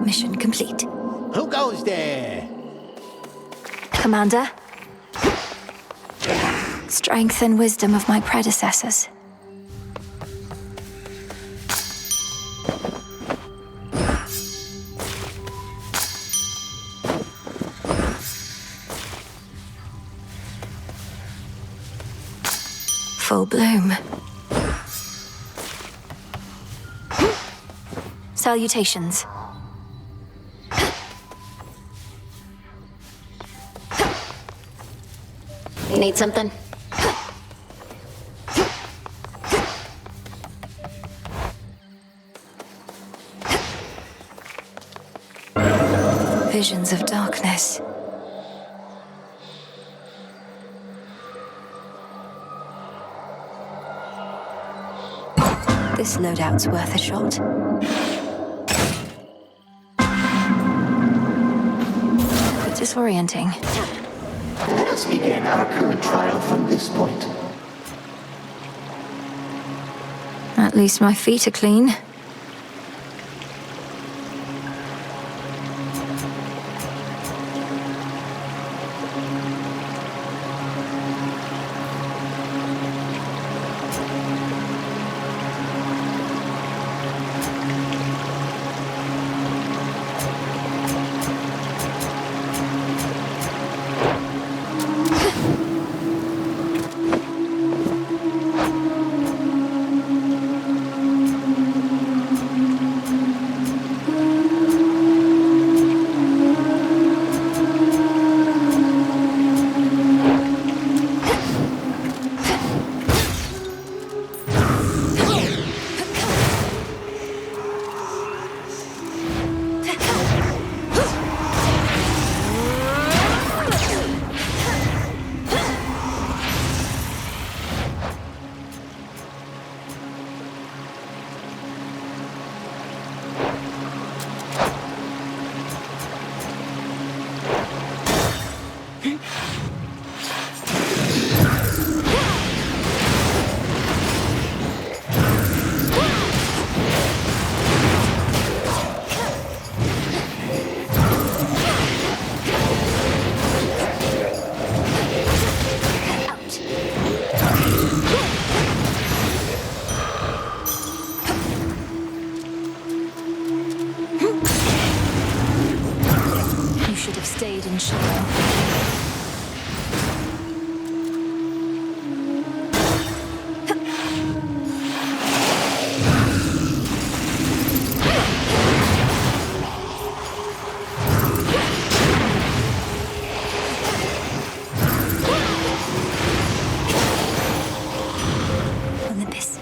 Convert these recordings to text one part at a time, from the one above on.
Mission complete. Who goes there? Commander. Strength and wisdom of my predecessors. Full bloom. Salutations. Need something? Visions of darkness. This loadout's worth a shot. A bit disorienting. Let us begin our current trial from this point. At least my feet are clean. Stayed in shadow. Olympus.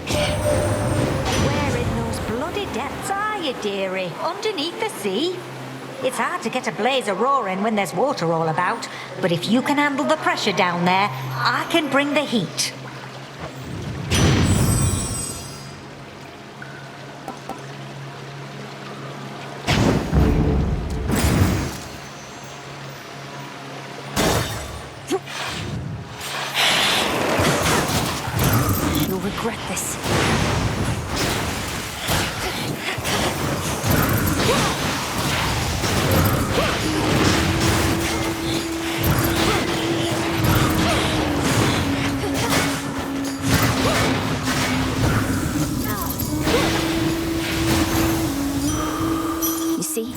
Where in those bloody depths are you, dearie? Underneath the sea? It's hard to get a blaze a-roaring when there's water all about, but if you can handle the pressure down there, I can bring the heat. You'll regret this. You see?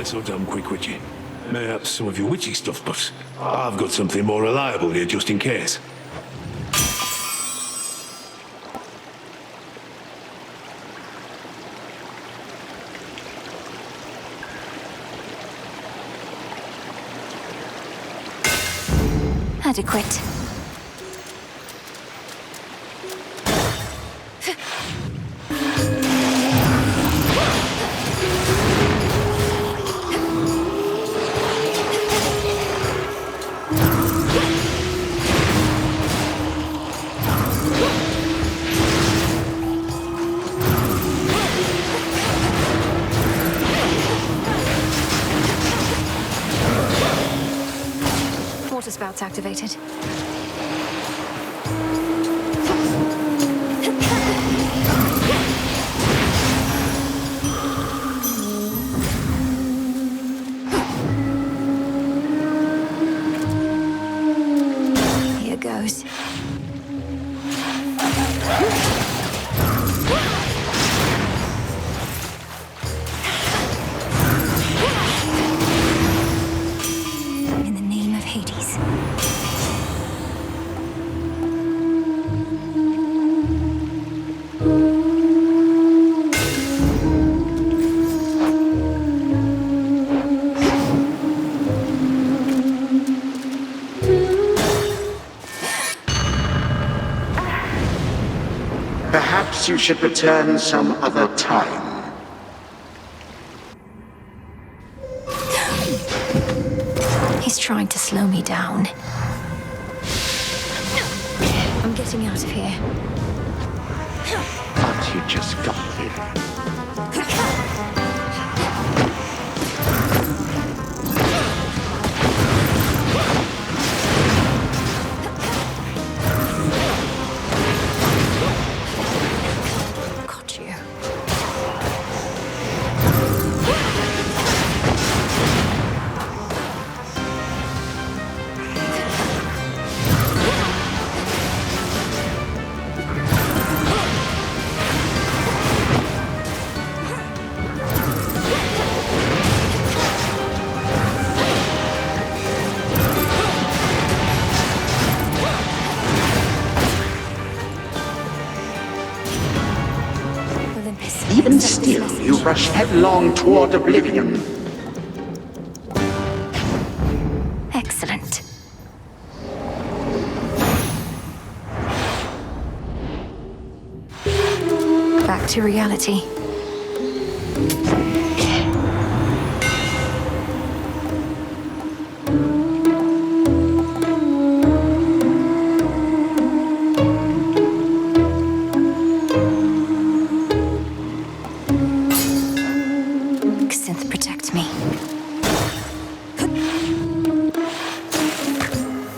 So damn quick with you. Mayhaps some of your witchy stuff, but I've got something more reliable here just in case. Adequate. Water spouts activated. Here goes. In the name of Hades. Perhaps you should return some other time. He's trying to slow me down. I'm getting out of here. But you just got here. Got you. Olympus. Even accept this still, message. you rush headlong toward oblivion. Excellent. Back to reality. Synth protect me.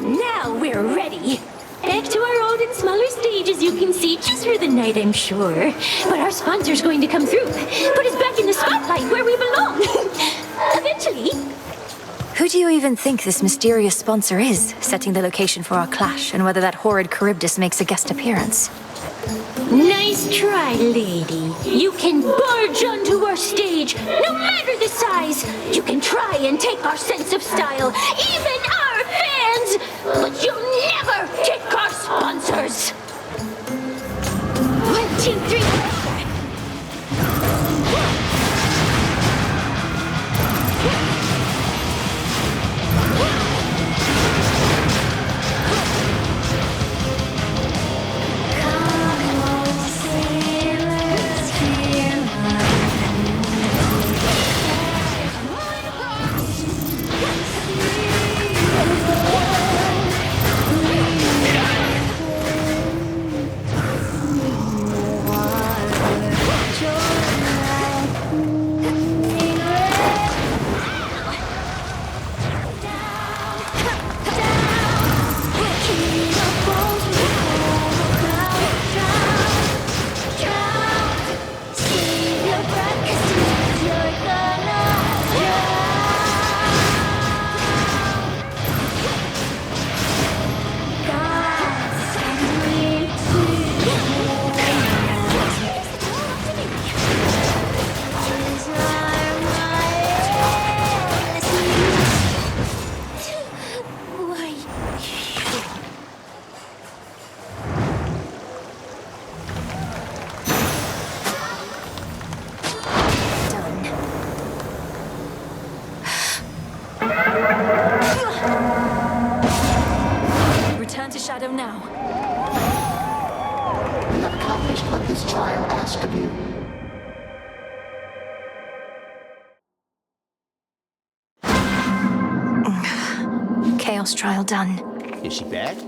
Now we're ready. Back to our old and smaller stage, as you can see, just for the night, I'm sure. But our sponsor's going to come through, put us back in the spotlight where we belong. Eventually. Who do you even think this mysterious sponsor is, setting the location for our clash, and whether that horrid Charybdis makes a guest appearance? Nice try, lady. You can barge onto our stage, no matter the size. You can try and take our sense of style, even our fans. But you'll never take our sponsors. 1, 2, 3. shadow now. You have accomplished what this trial asked of you. Chaos trial done. Is she bad?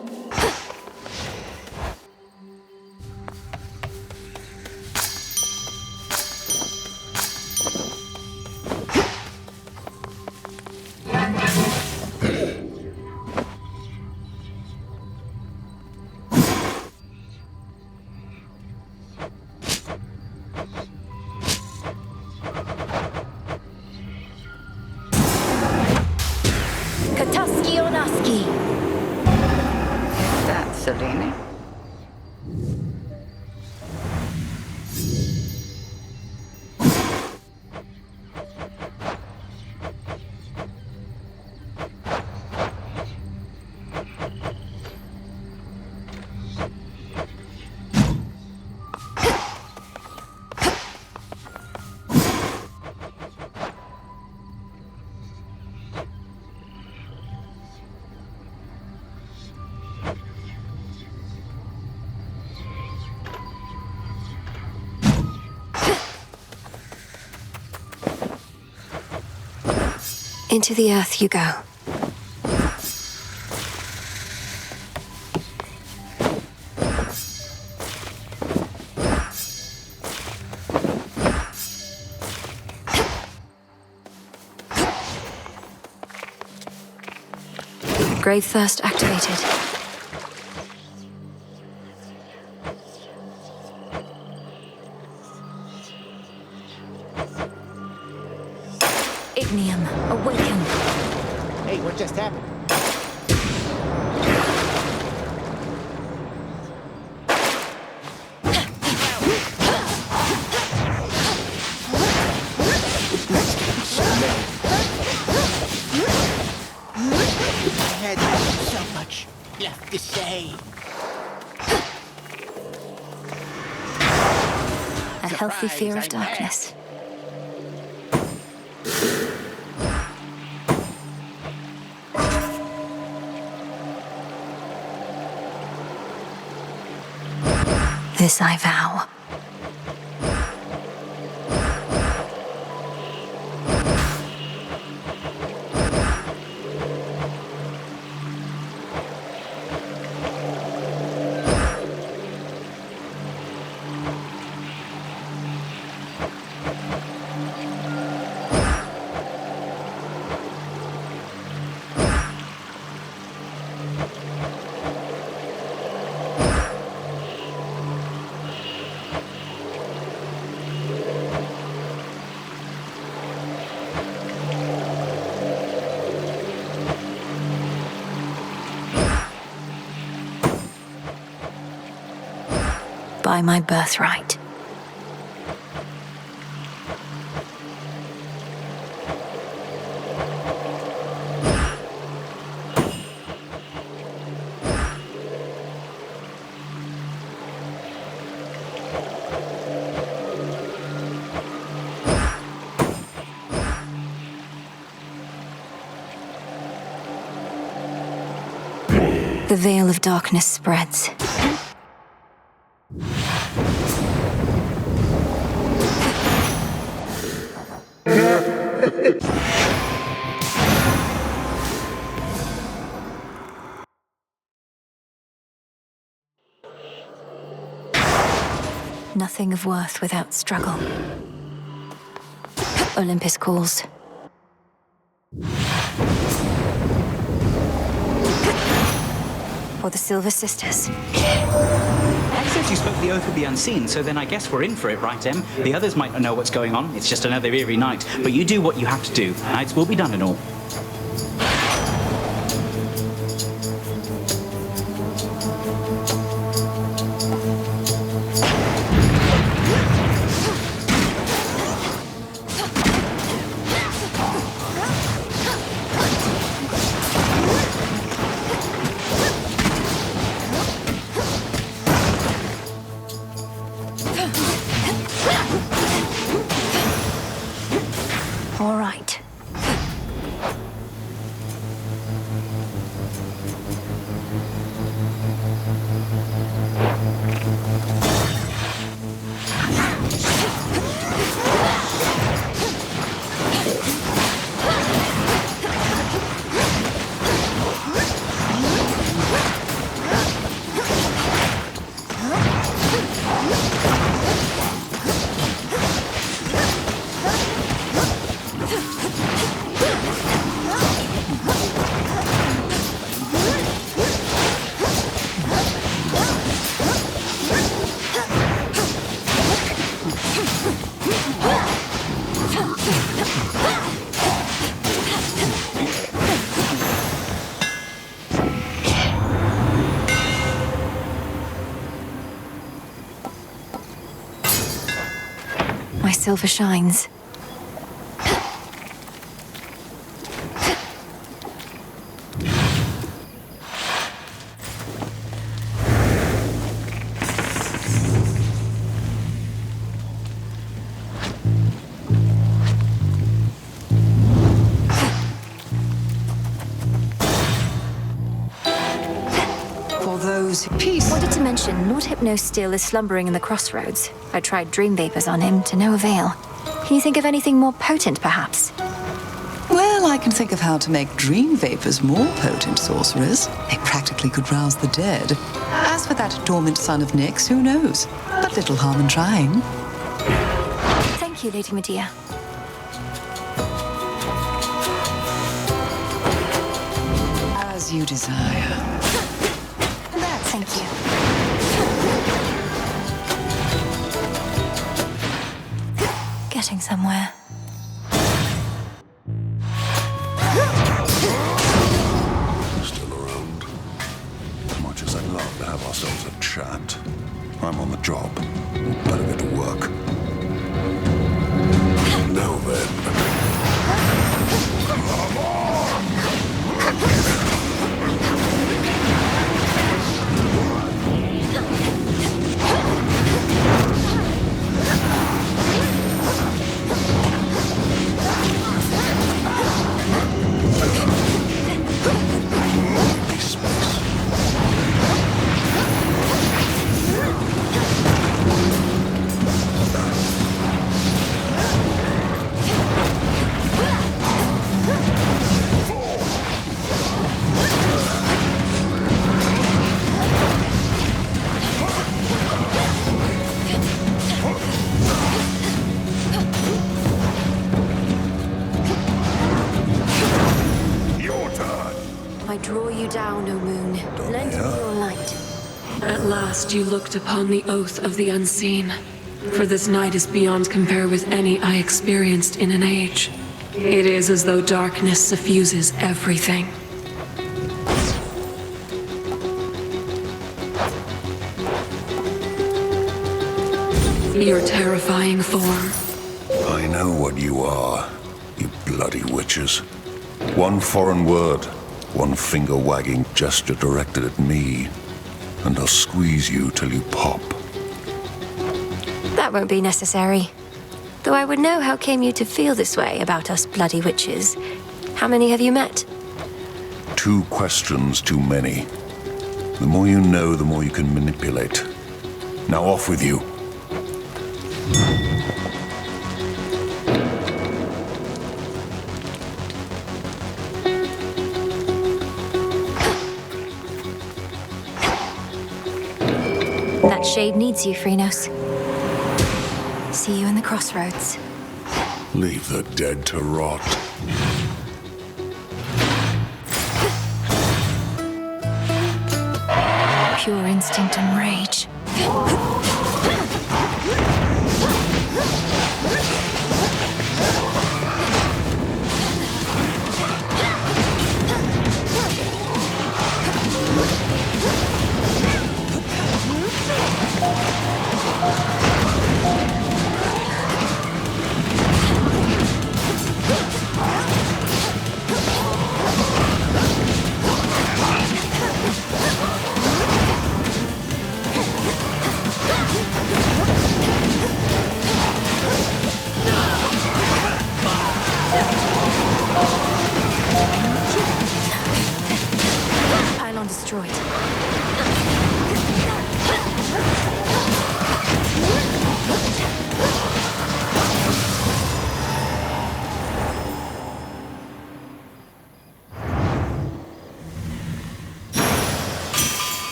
Kataski Onaski. That's Selene. Into the earth you go. Grave thirst activated. Ignium, awaken. Hey, what just happened? I had so much left to say. A healthy fear of Surprise, I'm back. darkness. This I vow. By my birthright. The veil of darkness spreads. Nothing of worth without struggle. Olympus calls. For the Silver Sisters. Hades says you spoke the oath of the unseen, so then I guess we're in for it, right, Em? The others might not know what's going on. It's just another eerie night. But you do what you have to do. Nights will be done and all. All right. silver shines. Peace. Wanted to mention, Lord Hypno still is slumbering in the crossroads. I tried dream vapors on him, to no avail. Can you think of anything more potent, perhaps? Well, I can think of how to make dream vapors more potent, sorcerers. They practically could rouse the dead. As for that dormant son of Nyx, who knows? But little harm in trying. Thank you, Lady Medea. As you desire. Thank you. Getting somewhere. Still around. As much as I'd love to have ourselves a chat, I'm on the job. Better get to work. Now then. Come on! At last you looked upon the oath of the unseen. For this night is beyond compare with any I experienced in an age. It is as though darkness suffuses everything. Your terrifying form. I know what you are, you bloody witches. One foreign word, one finger-wagging gesture directed at me, and I'll squeeze you till you pop. That won't be necessary. Though I would know how came you to feel this way about us bloody witches. How many have you met? 2 questions too many. The more you know, the more you can manipulate. Now off with you. That shade needs you, Phrynos. See you in the crossroads. Leave the dead to rot. Pure instinct and rage. Pylon destroyed.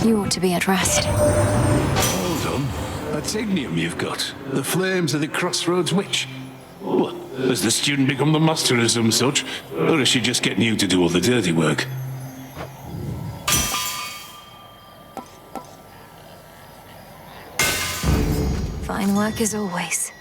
You ought to be at rest. Hold on. That's ignium you've got. The flames of the Crossroads Witch. What? Has the student become the master of some such? Or is she just getting you to do all the dirty work? Fine work as always.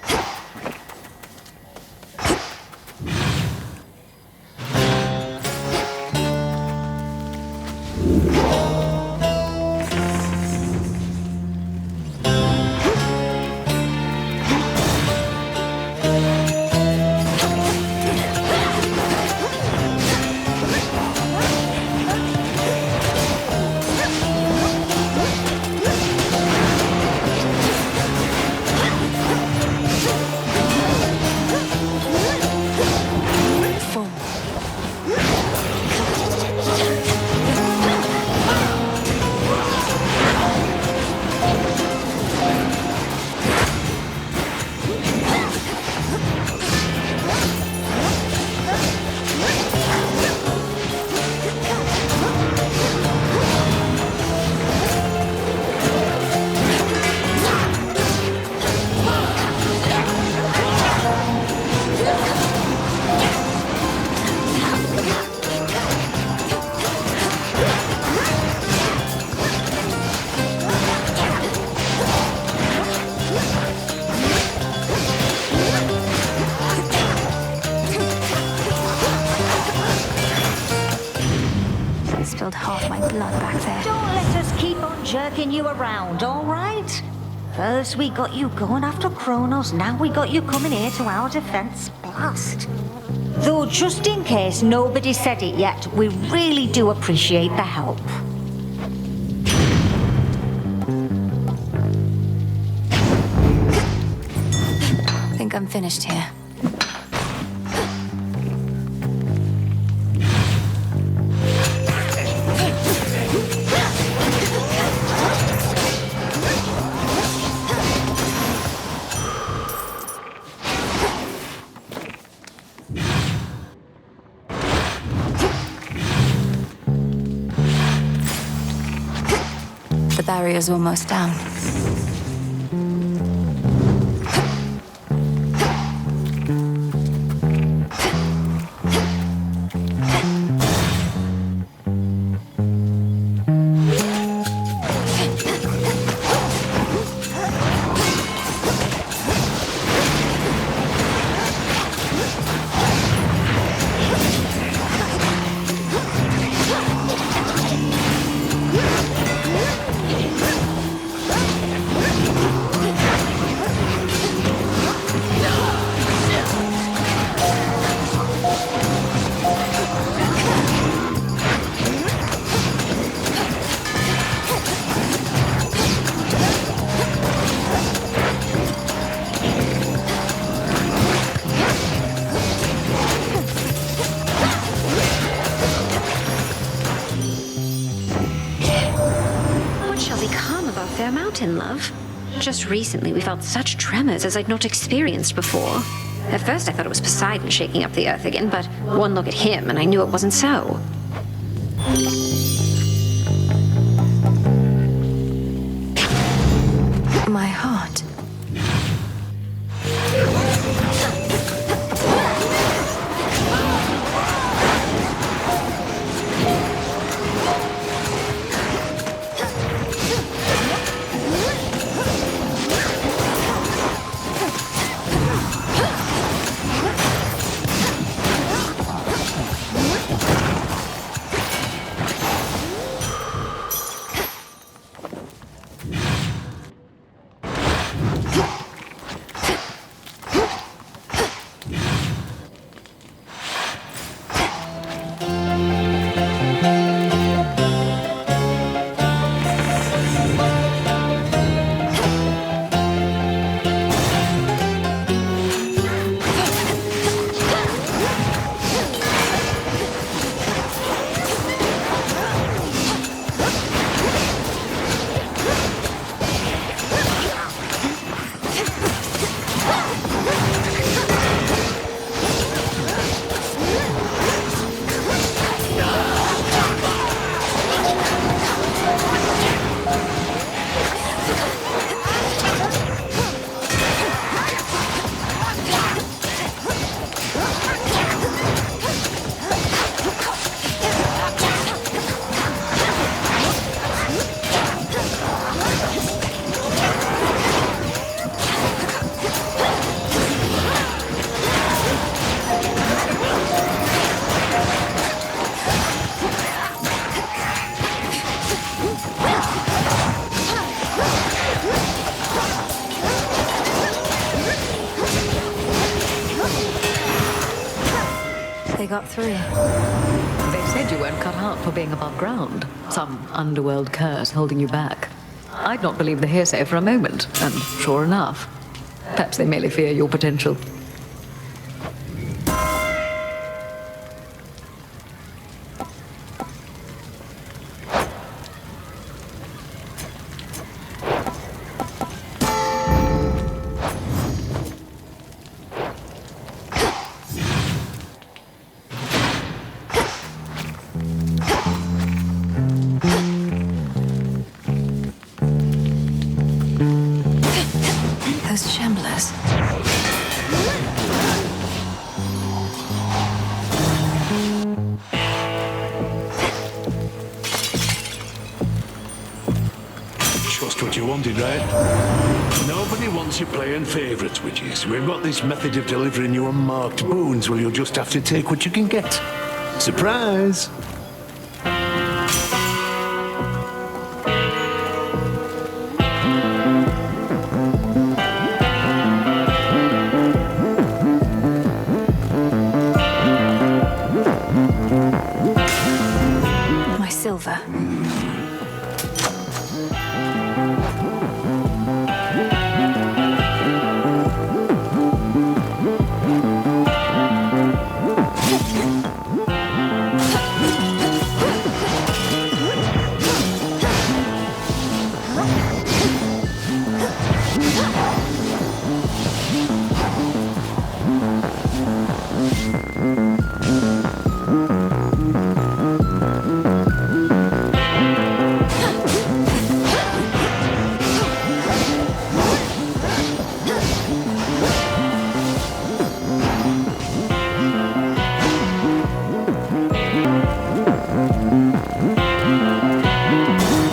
hold half my blood back there. Don't let us keep on jerking you around, all right? First we got you going after Kronos, now we got you coming here to our defense. Blast. Though just in case nobody said it yet, we really do appreciate the help. I think I'm finished here. The barrier's almost down. Fair Mountain, love. Just recently we felt such tremors as I'd not experienced before. At first I thought it was Poseidon shaking up the earth again, but one look at him and I knew it wasn't so. My heart. They got through. They said you weren't cut out for being above ground. Some underworld curse holding you back. I'd not believe the hearsay for a moment, and sure enough, perhaps they merely fear your potential. Those shamblers. Just what you wanted, right? Nobody wants you playing favourites, witches. We've got this method of delivering you unmarked boons where you'll just have to take what you can get. Surprise!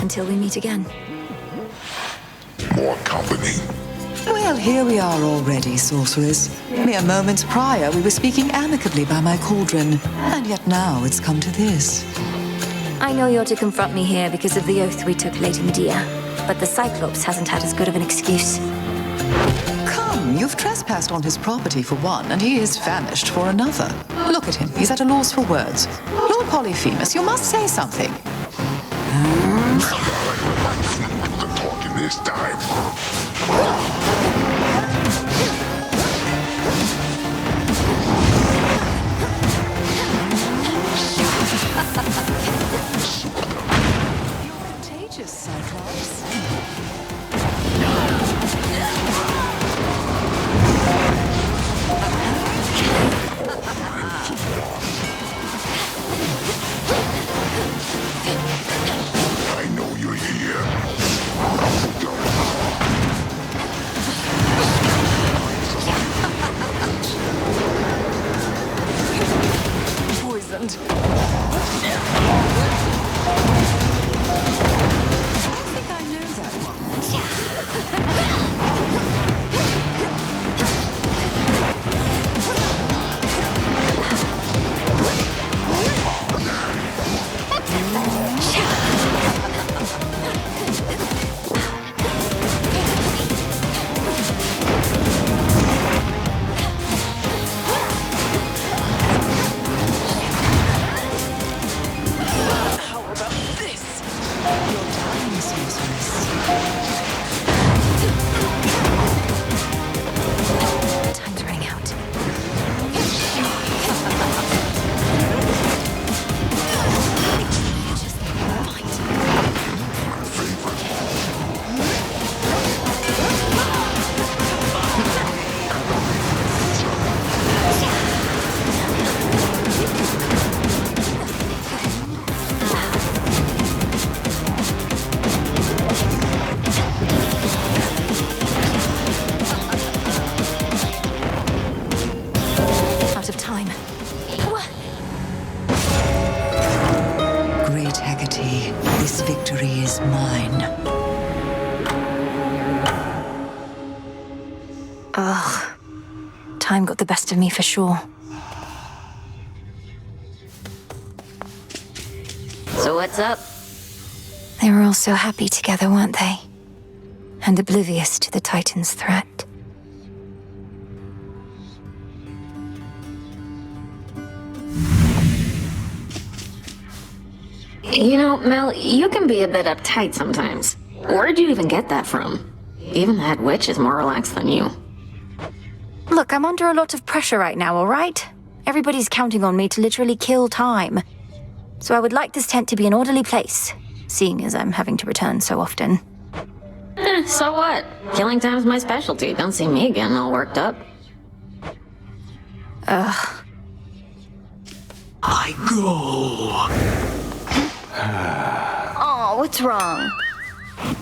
Until we meet again. More company. Well, here we are already, sorceress. Mere moments prior, we were speaking amicably by my cauldron, and yet now it's come to this. I know you're to confront me here because of the oath we took, Lady Medea, but the Cyclops hasn't had as good of an excuse. Come, you've trespassed on his property for one, and he is famished for another. Look at him, he's at a loss for words. Lord Polyphemus, you must say something. The talking this time. You're contagious, Cyclops. I know you're here. Poisoned. I think I know that one. Time's running out. Out of time. Great Hecate, this victory is mine. Ugh. Time got the best of me for sure. So what's up? They were all so happy together, weren't they? And oblivious to the Titan's threat. You know, Mel, you can be a bit uptight sometimes. Where'd you even get that from? Even that witch is more relaxed than you. Look, I'm under a lot of pressure right now, all right? Everybody's counting on me to literally kill time. So I would like this tent to be an orderly place, seeing as I'm having to return so often. So what? Killing time's my specialty. Don't see me getting all worked up. Ugh. I go. Oh, what's wrong?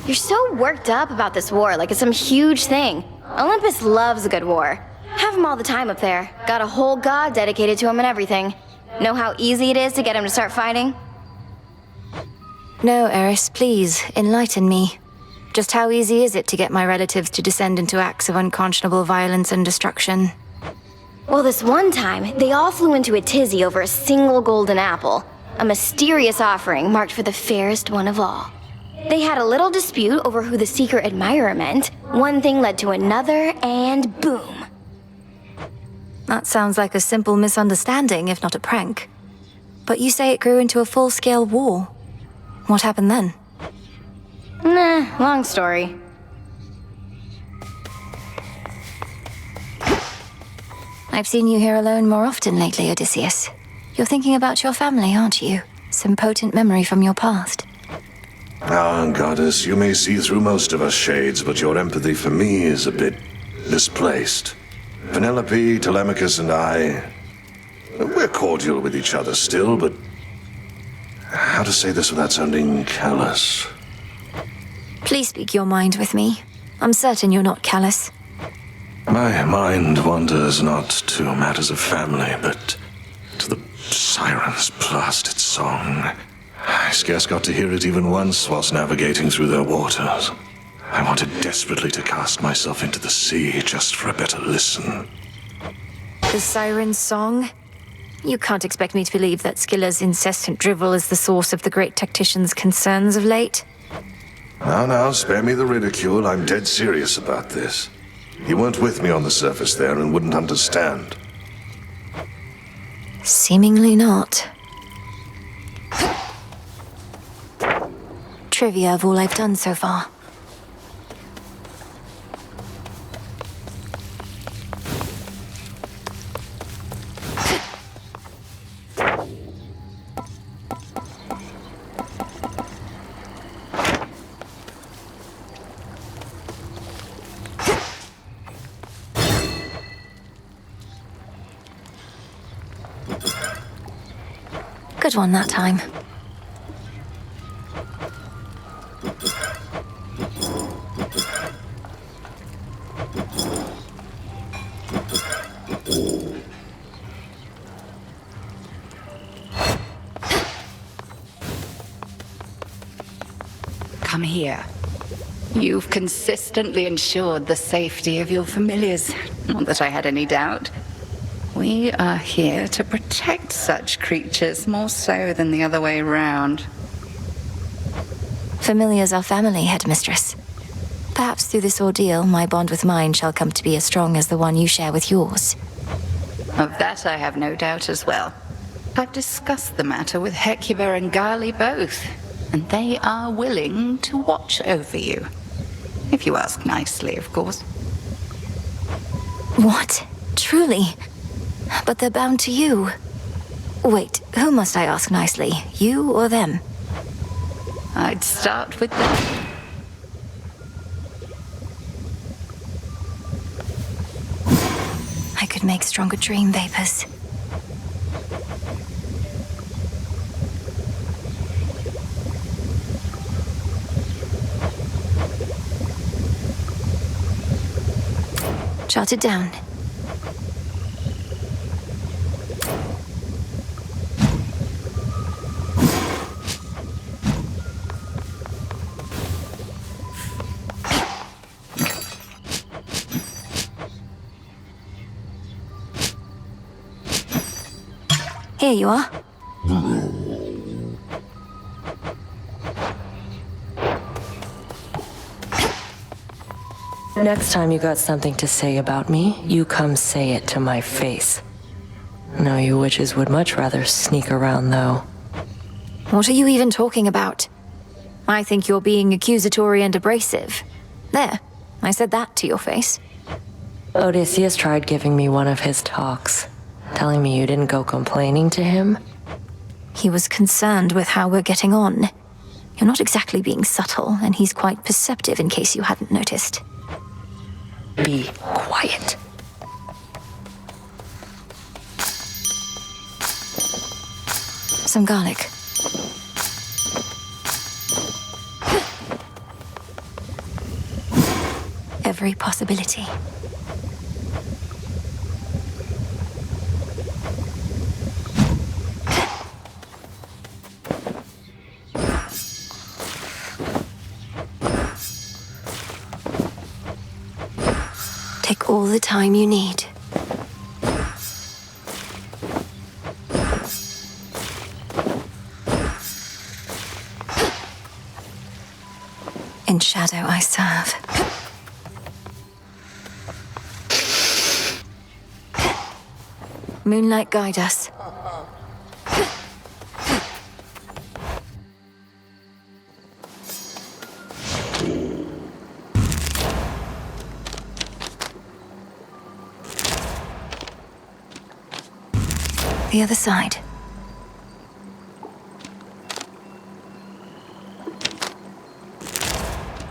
You're so worked up about this war, like it's some huge thing. Olympus loves a good war. Have him all the time up there. Got a whole god dedicated to him and everything. Know how easy it is to get him to start fighting? No, Eris, please, enlighten me. Just how easy is it to get my relatives to descend into acts of unconscionable violence and destruction? Well, this one time, they all flew into a tizzy over a single golden apple. A mysterious offering marked for the fairest one of all. They had a little dispute over who the secret admirer meant. One thing led to another, and boom. That sounds like a simple misunderstanding, if not a prank. But you say it grew into a full-scale war. What happened then? Nah, long story. I've seen you here alone more often lately, Odysseus. You're thinking about your family, aren't you? Some potent memory from your past. Ah, goddess, you may see through most of us shades, but your empathy for me is a bit misplaced. Penelope, Telemachus, and I... we're cordial with each other still, but... how to say this without sounding callous? Please speak your mind with me. I'm certain you're not callous. My mind wanders not to matters of family, but to the Sirens blasted song. I scarce got to hear it even once whilst navigating through their waters. I wanted desperately to cast myself into the sea just for a better listen. The siren song? You can't expect me to believe that Skiller's incessant drivel is the source of the great tactician's concerns of late. Now, spare me the ridicule. I'm dead serious about this. You weren't with me on the surface there and wouldn't understand. Seemingly not. Trivia of all I've done so far. Good one that time. Come here. You've consistently ensured the safety of your familiars. Not that I had any doubt. We are here to protect such creatures more so than the other way round. Familiars are family, Headmistress. Perhaps through this ordeal, my bond with mine shall come to be as strong as the one you share with yours. Of that I have no doubt as well. I've discussed the matter with Hecuba and Gali both, and they are willing to watch over you. If you ask nicely, of course. What? Truly? But they're bound to you. Wait, who must I ask nicely? You or them? I'd start with them. I could make stronger dream vapors. Jot it down. Here you are. Next time you got something to say about me, you come say it to my face. No, you witches would much rather sneak around, though. What are you even talking about? I think you're being accusatory and abrasive. There, I said that to your face. Odysseus tried giving me one of his talks, telling me you didn't go complaining to him. He was concerned with how we're getting on. You're not exactly being subtle, and he's quite perceptive in case you hadn't noticed. Be quiet. Some garlic. Every possibility. Take all the time you need. In shadow I serve. Moonlight guide us. The other side.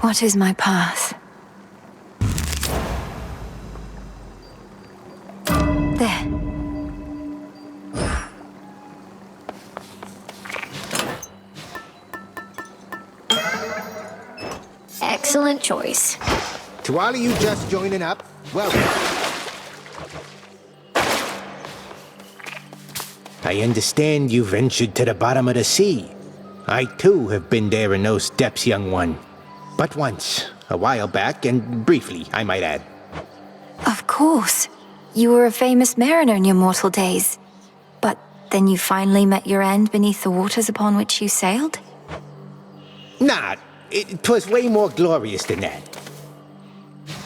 What is my path? There. Excellent choice. To all of you just joining up, welcome. I understand you ventured to the bottom of the sea. I too have been there in those depths, young one. But once, a while back, and briefly, I might add. Of course. You were a famous mariner in your mortal days. But then you finally met your end beneath the waters upon which you sailed? Nah, 'twas way more glorious than that.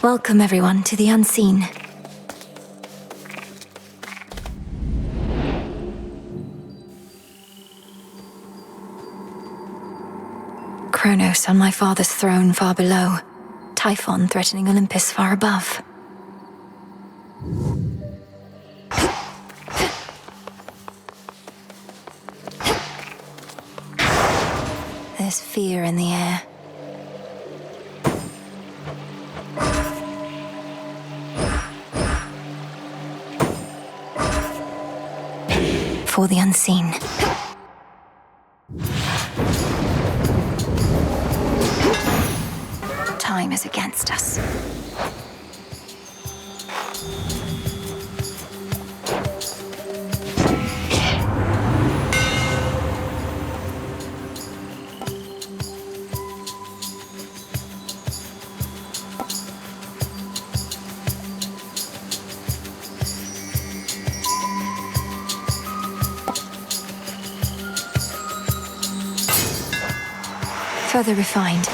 Welcome, everyone, to the unseen. Kronos on my father's throne far below. Typhon threatening Olympus far above. There's fear in the air. For the unseen. Time is against us. Further refined.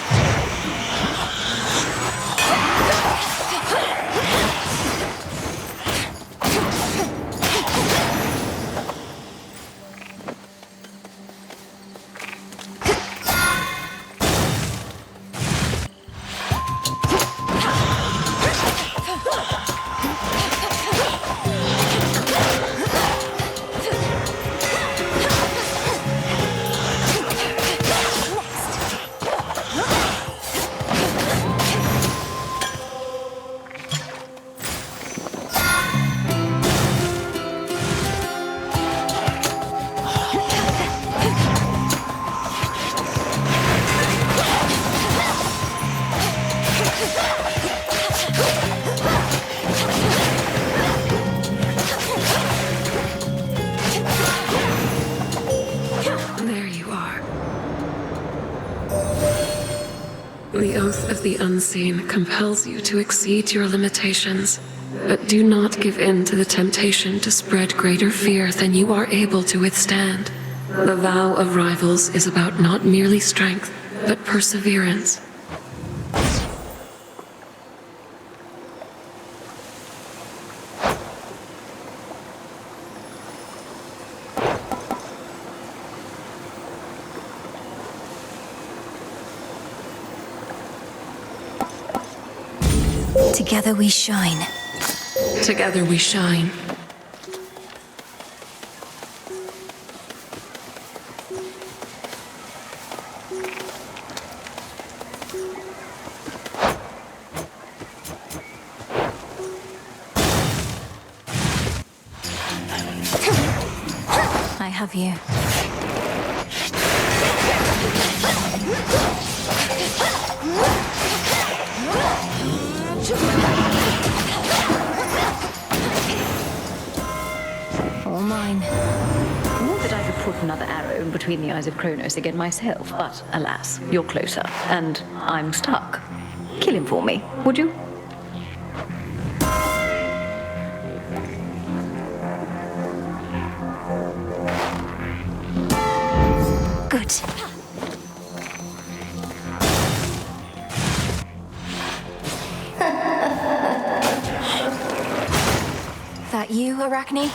The oath of the unseen compels you to exceed your limitations, but do not give in to the temptation to spread greater fear than you are able to withstand. The vow of rivals is about not merely strength, but perseverance. Together we shine. Together we shine. I have you. All mine. Not that I could put another arrow in between the eyes of Kronos again myself, but alas, you're closer, and I'm stuck. Kill him for me, would you? Good. That you, Arachne?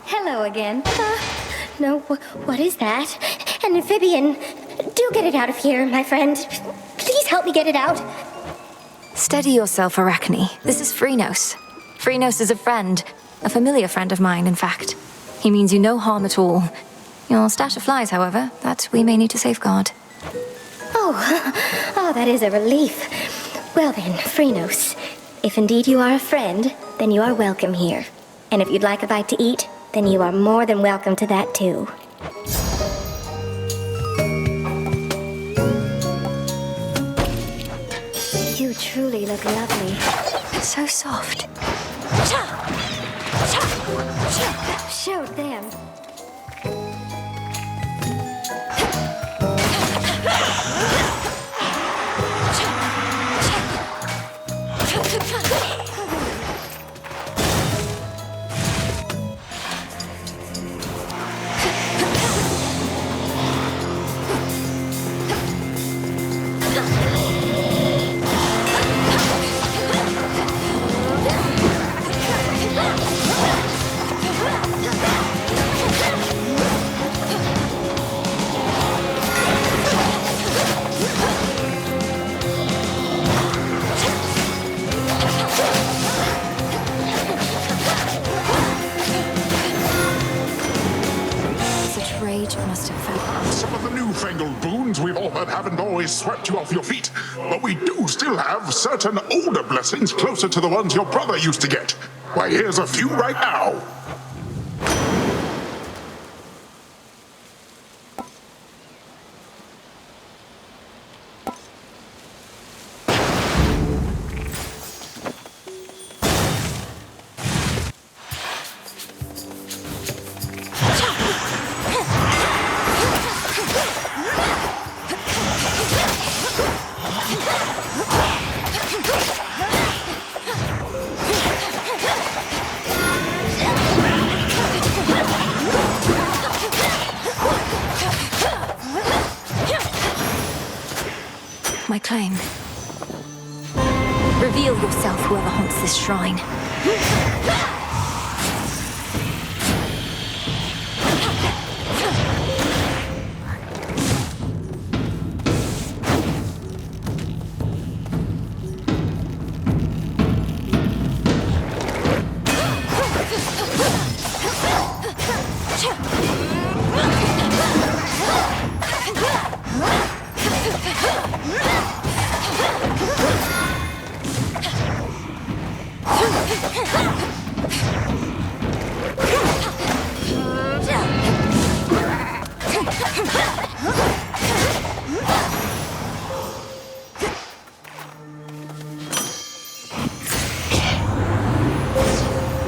Hello again. No, what is that? An amphibian. Do get it out of here, my friend. Please help me get it out. Steady yourself, Arachne. This is Phrynos. Phrynos is a friend. A familiar friend of mine, in fact. He means you no harm at all. Your stash of flies, however, that we may need to safeguard. Oh, that is a relief. Well then, Phrynos, if indeed you are a friend, then you are welcome here. And if you'd like a bite to eat, then you are more than welcome to that too. You truly look lovely. So soft. Show them. Some of the newfangled boons we've all heard haven't always swept you off your feet, but we do still have certain older blessings closer to the ones your brother used to get. Why, here's a few right now. My claim. Reveal yourself, whoever haunts this shrine.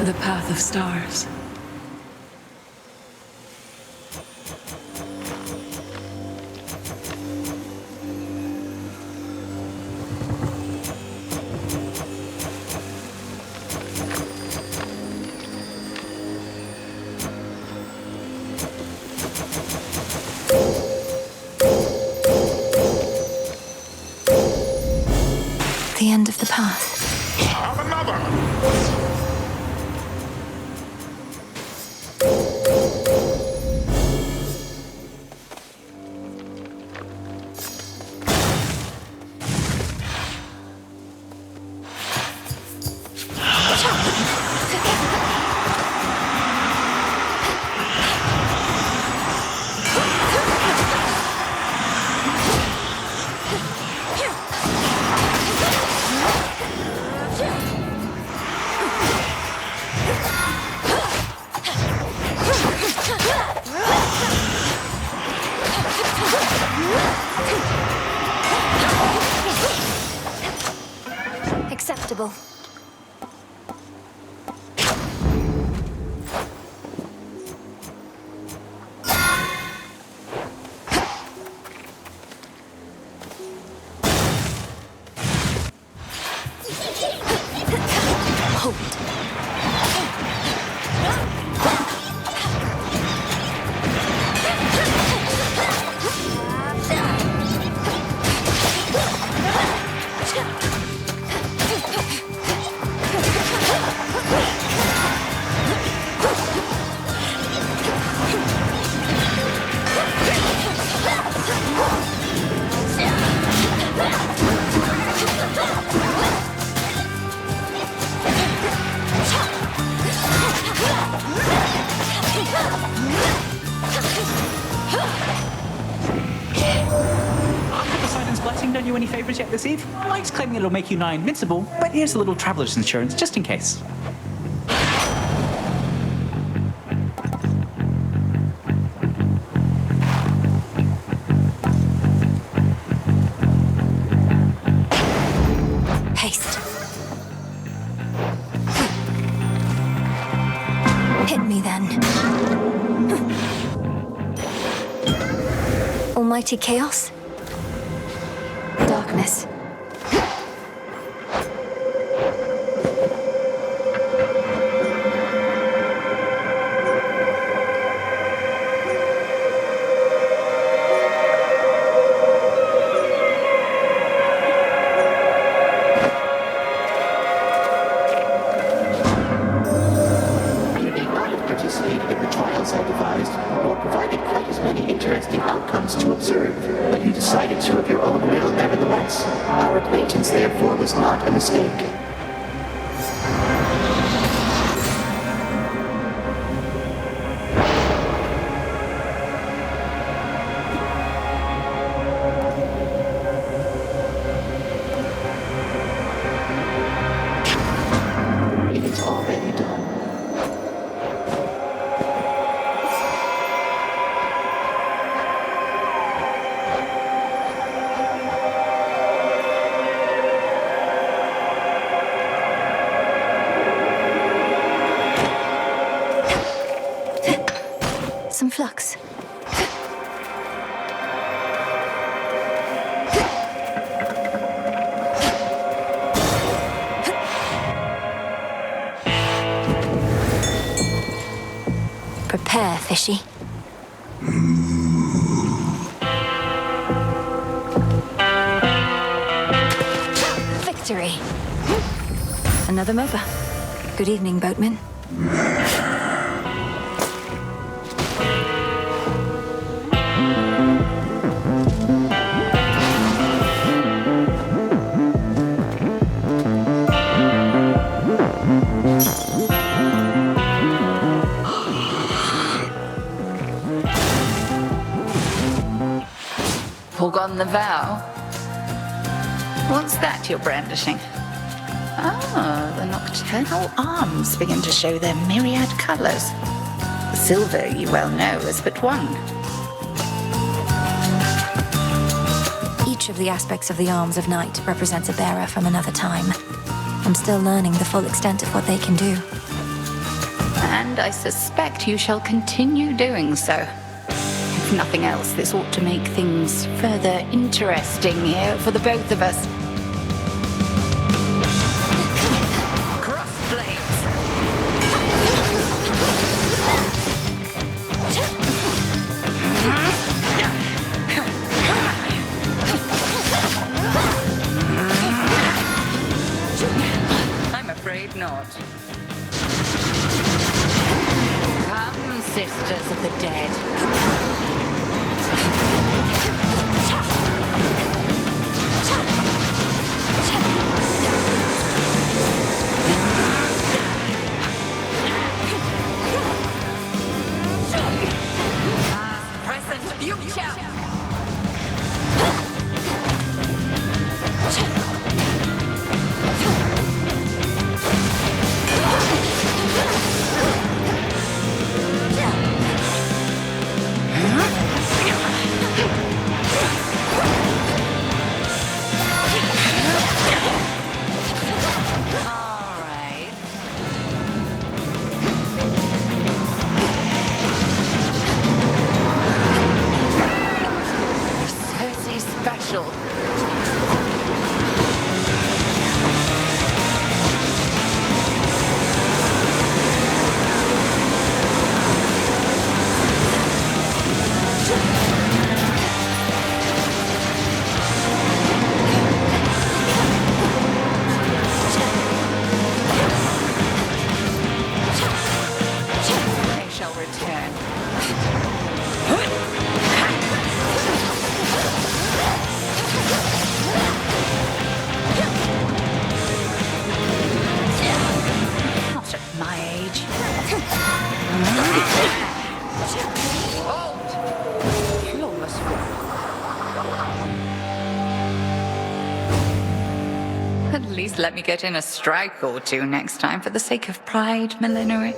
The path of stars. The end of the path. Have another! you any favors yet this eve? Mike's claiming it'll make you nigh invincible, but here's a little traveler's insurance, just in case. Haste. Hit me then. Almighty chaos? Darkness. You may not have participated in the trials I devised, nor provided quite as many interesting outcomes to observe, but you decided to of your own will nevertheless. Our acquaintance, therefore, was not a mistake. It is already done. Some flux. Prepare, fishy. Victory! Another mover. Good evening, boatman. Forgone the vow? What's that you're brandishing? Ah, the nocturnal arms begin to show their myriad colours. Silver, you well know, is but one. Each of the aspects of the arms of night represents a bearer from another time. I'm still learning the full extent of what they can do. And I suspect you shall continue doing so. If nothing else, this ought to make things further interesting here for the both of us. I'm afraid not. Come, sisters of the dead. Present future! least let me get in a strike or two next time for the sake of pride, millinery.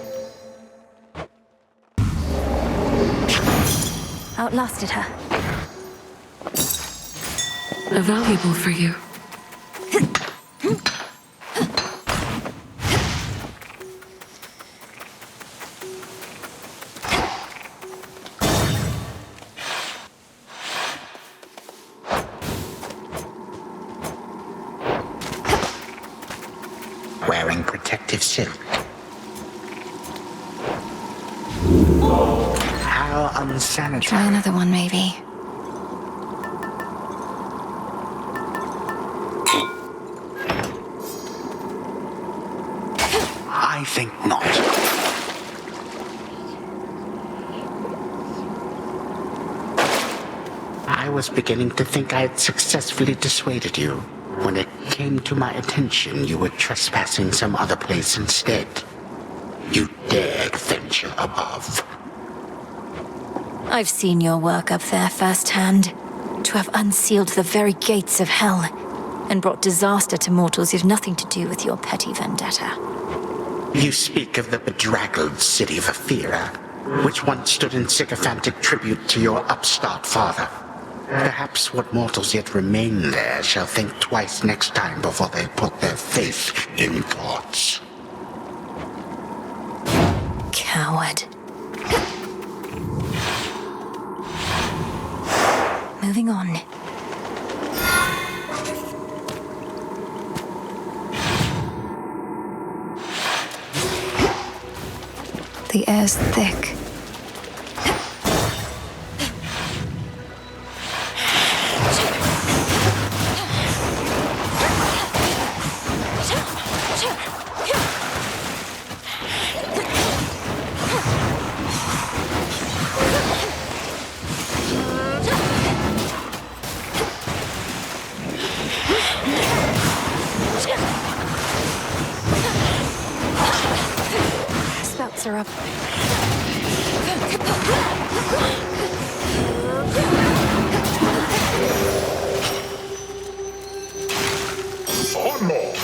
Outlasted her. Valuable for you. Wearing protective silk. How unsanitary. Try another one, maybe. I think not. I was beginning to think I had successfully dissuaded you. When it came to my attention, you were trespassing some other place instead. You dared venture above. I've seen your work up there firsthand. To have unsealed the very gates of hell and brought disaster to mortals you've nothing to do with your petty vendetta. You speak of the bedraggled city of Athera, which once stood in sycophantic tribute to your upstart father. Perhaps what mortals yet remain there shall think twice next time before they put their faith in gods. Coward. Moving on. The air's thick. Spouts are up. On more.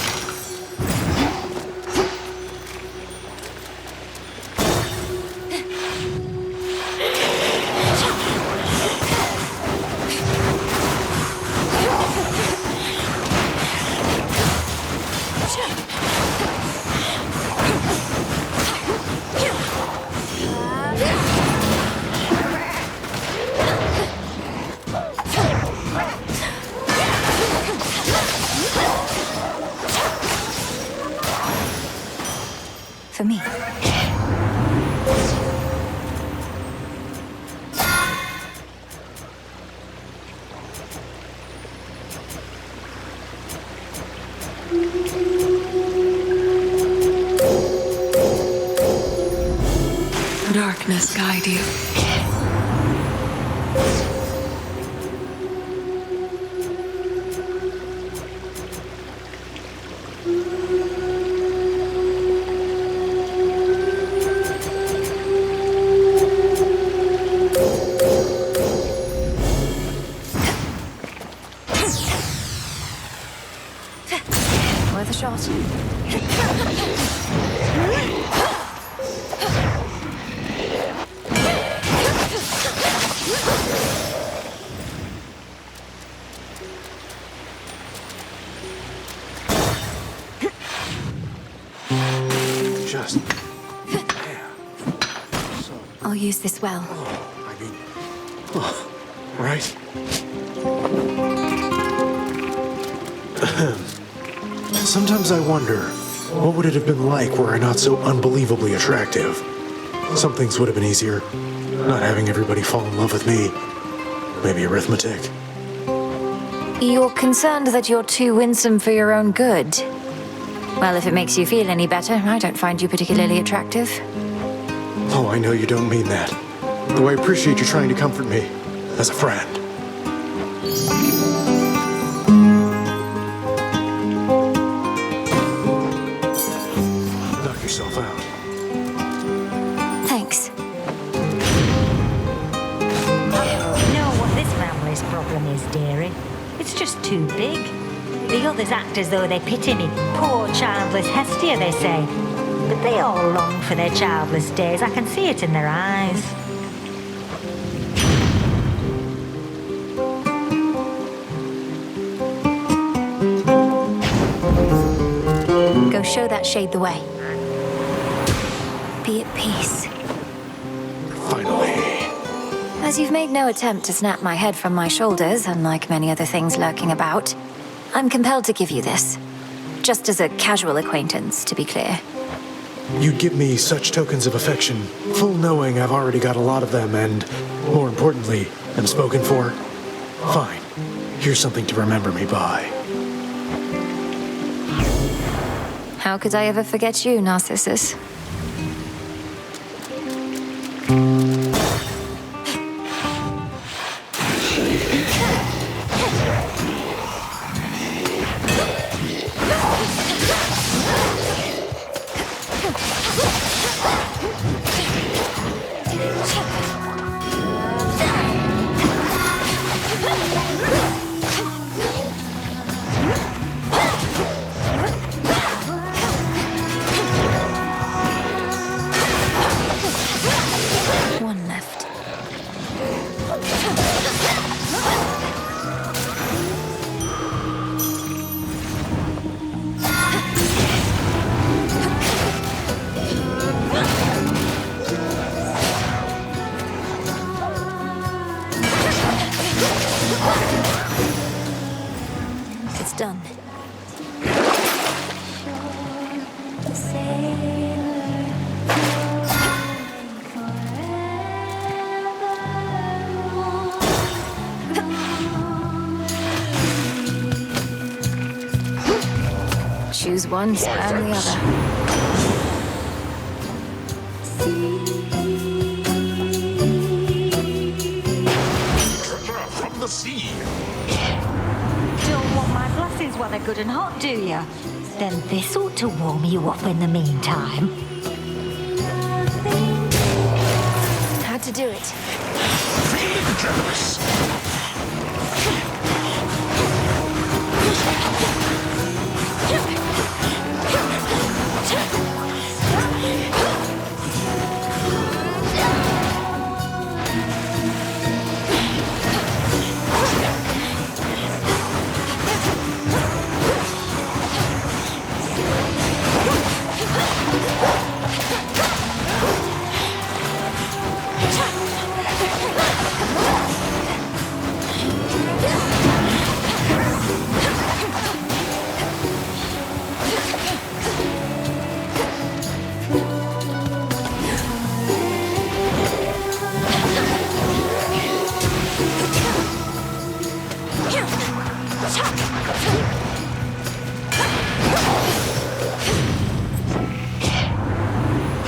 For me. Darkness guide you. Worth a shot. Just... I'll use this well. Right? Sometimes I wonder, what would it have been like were I not so unbelievably attractive? Some things would have been easier. Not having everybody fall in love with me. Maybe arithmetic. You're concerned that you're too winsome for your own good. Well, if it makes you feel any better, I don't find you particularly attractive. Oh, I know you don't mean that. Though I appreciate you trying to comfort me, as a friend. Knock yourself out. Thanks. You know what this family's problem is, dearie? It's just too big. The others act as though they pity me. Poor childless Hestia, they say. But they all long for their childless days. I can see it in their eyes. Go show that shade the way. Be at peace. Finally. As you've made no attempt to snap my head from my shoulders, unlike many other things lurking about, I'm compelled to give you this. Just as a casual acquaintance, to be clear. You give me such tokens of affection, full knowing I've already got a lot of them and, more importantly, am spoken for. Fine. Here's something to remember me by. How could I ever forget you, Narcissus? One left. It's done. Choose one, spam the other. From the sea. Don't want my blessings while they're good and hot, do you? Then this ought to warm you up in the meantime. Had to do it. Feeling generous.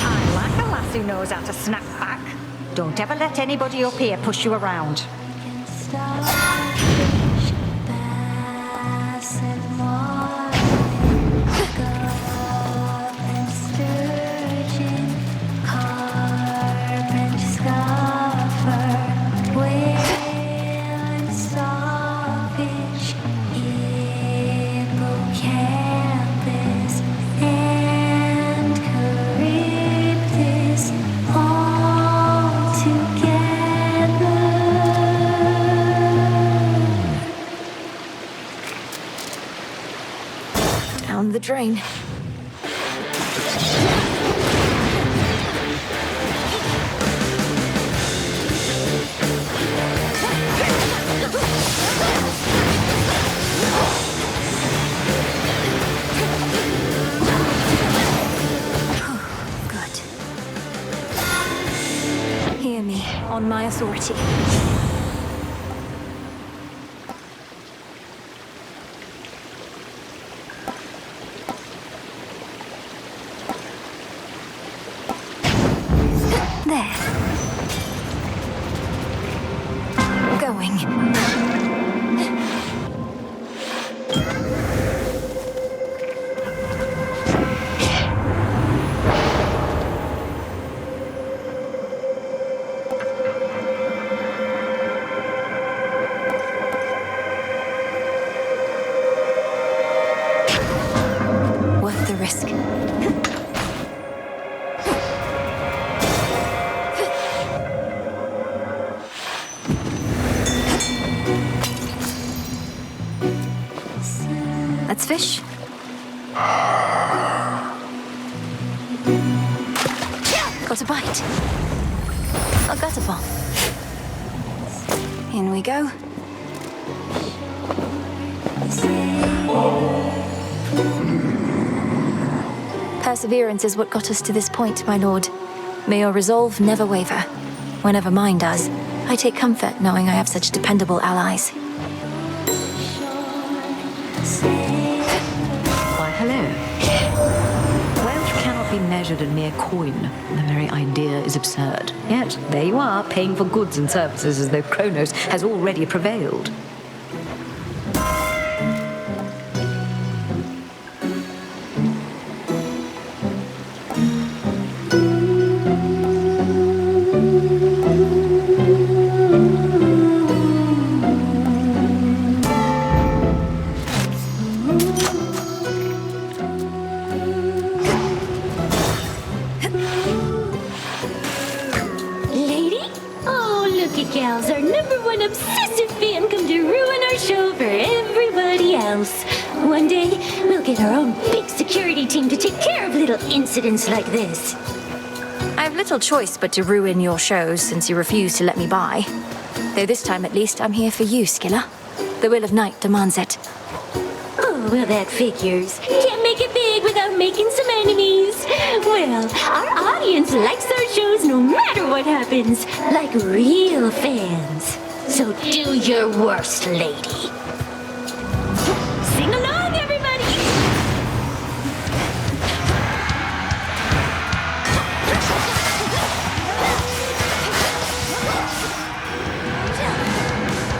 I like a lass who knows how to snap back. Don't ever let anybody up here push you around. Down the drain. Good. Hear me, on my authority. There. Going. That's fish. Got a bite. A gutter bomb. In we go. Perseverance is what got us to this point, my lord. May your resolve never waver. Whenever mine does, I take comfort knowing I have such dependable allies. Why, hello. Wealth cannot be measured in mere coin. The very idea is absurd. Yet, there you are, paying for goods and services as though Kronos has already prevailed. Obsessive fan come to ruin our show for everybody else. One day, we'll get our own big security team to take care of little incidents like this. I have little choice but to ruin your shows since you refuse to let me by. Though this time at least I'm here for you, Skilla. The will of Night demands it. Oh, well, that figures. Can't make it big without making some enemies. Well, our audience likes our shows no matter what happens, like real fans. So do your worst, lady. Sing along, everybody!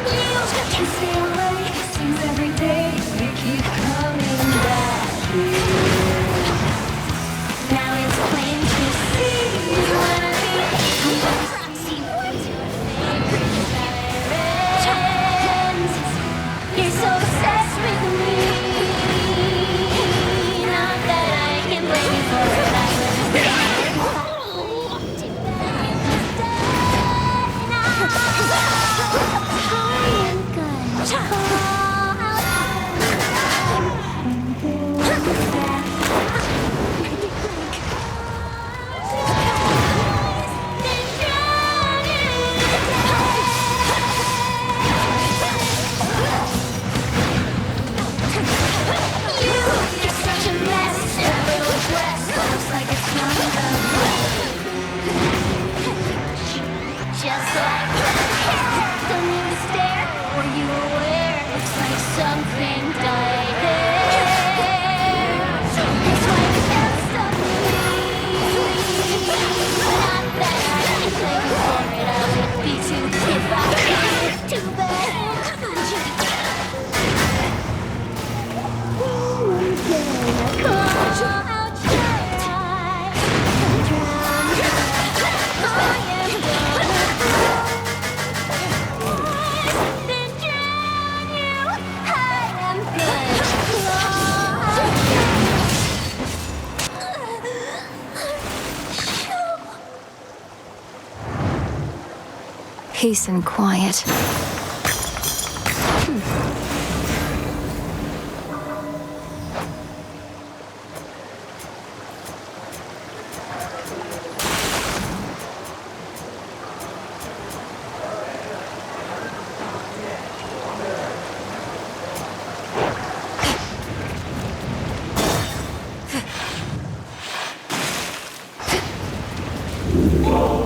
You can stay away, seems every day you keep coming back here. Now it's plain to see when I proxy words your You're so obsessed with me. Not that I can blame you for it. I was just like that. Don't need to stare. Were you aware? Looks like something died there. It's like just of me. Not that I can blame you for it. I would be too if I was too bad. Peace and quiet.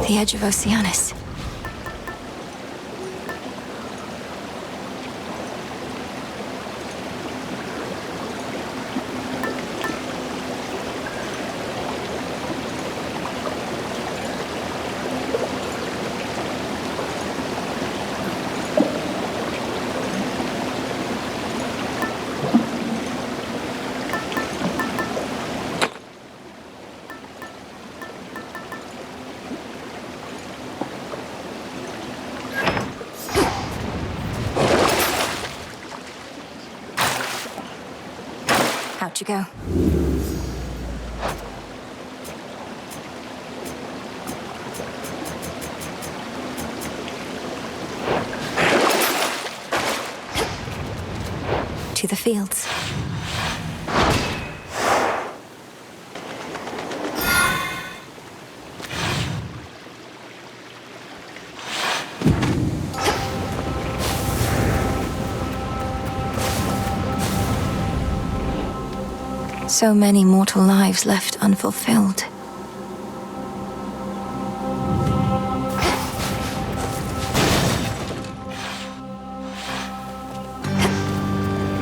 The edge of Oceanus. Out you go. To the fields. So many mortal lives left unfulfilled.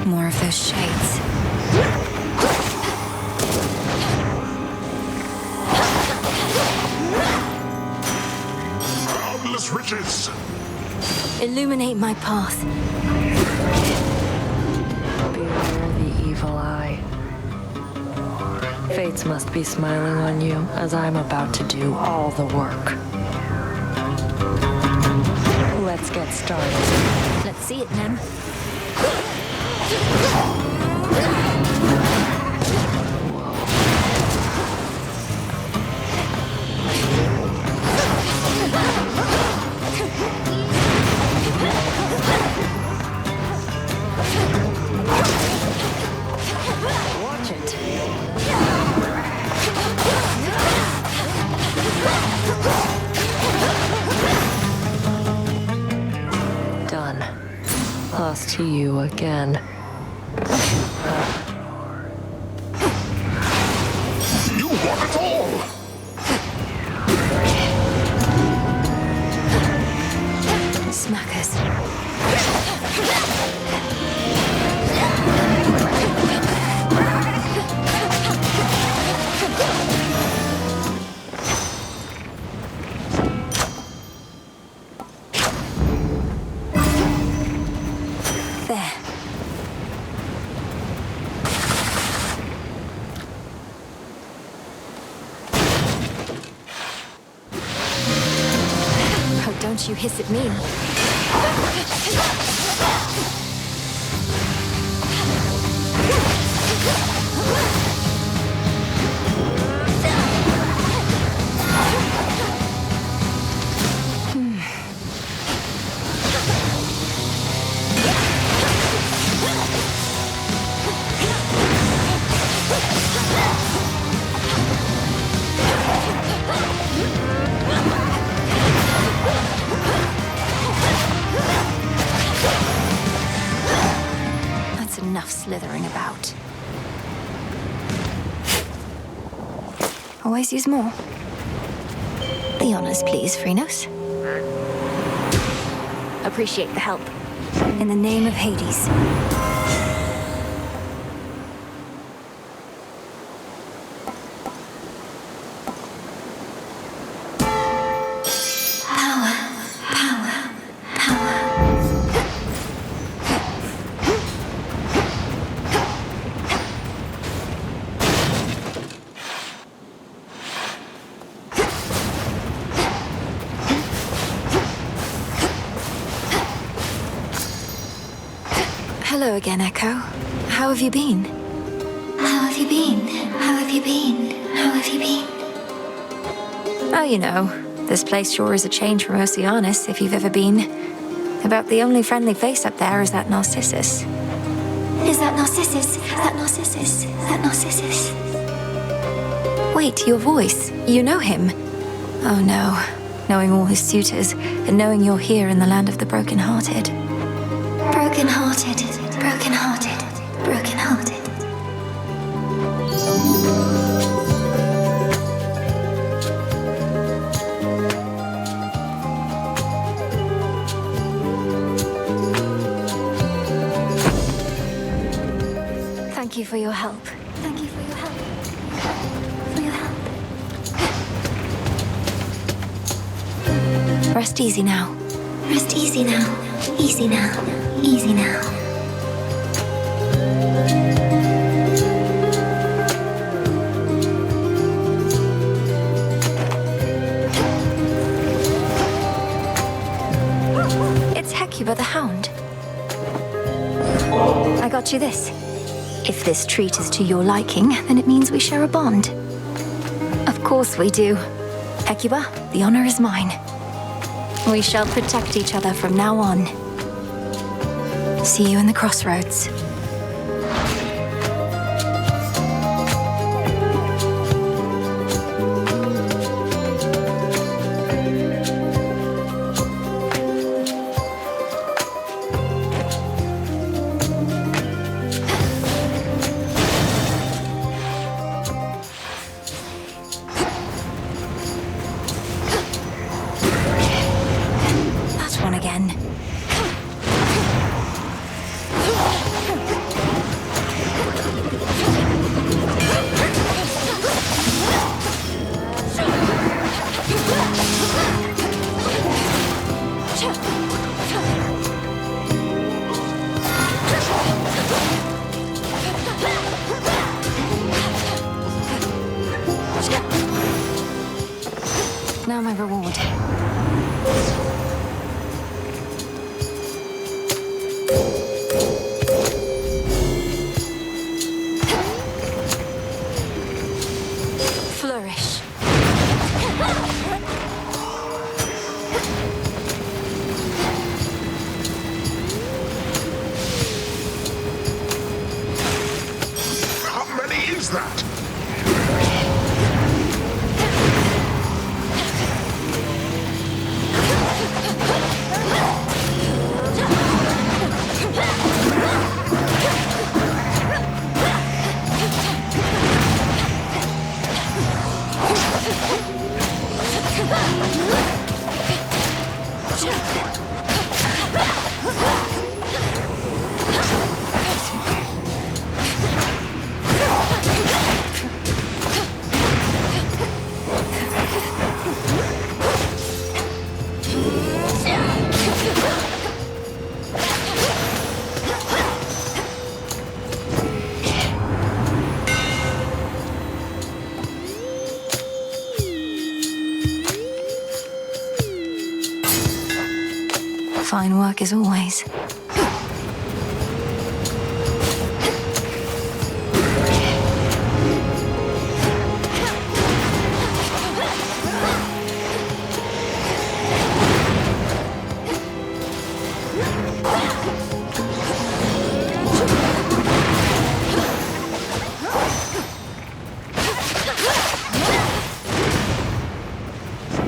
More of those shades. Boundless riches! Illuminate my path. Beware the evil eye. Fates must be smiling on you, as I'm about to do all the work. Let's get started. Let's see it, Nem. Watch it. Done. Lost to you again. You want it all! Smackers. There. Oh, don't you hiss at me. That's enough slithering about. Always use more. The honors, please, Phrynos. Appreciate the help. In the name of Hades. Hello again, Echo. How have you been? How have you been? How have you been? How have you been? Oh, you know, this place sure is a change from Oceanus, if you've ever been. About the only friendly face up there is that Narcissus. Is that Narcissus? That Narcissus? That Narcissus? Wait, your voice. You know him. Oh no. Knowing all his suitors, and knowing you're here in the land of the broken-hearted. Broken-hearted, broken-hearted, broken-hearted. Thank you for your help. Thank you for your help. For your help. Rest easy now. Rest easy now. Easy now. Easy now. It's Hecuba the Hound. I got you this. If this treat is to your liking, then it means we share a bond. Of course we do. Hecuba, the honor is mine. We shall protect each other from now on. See you in the crossroads. Now my reward. Flourish. How many is that? Fine work as always.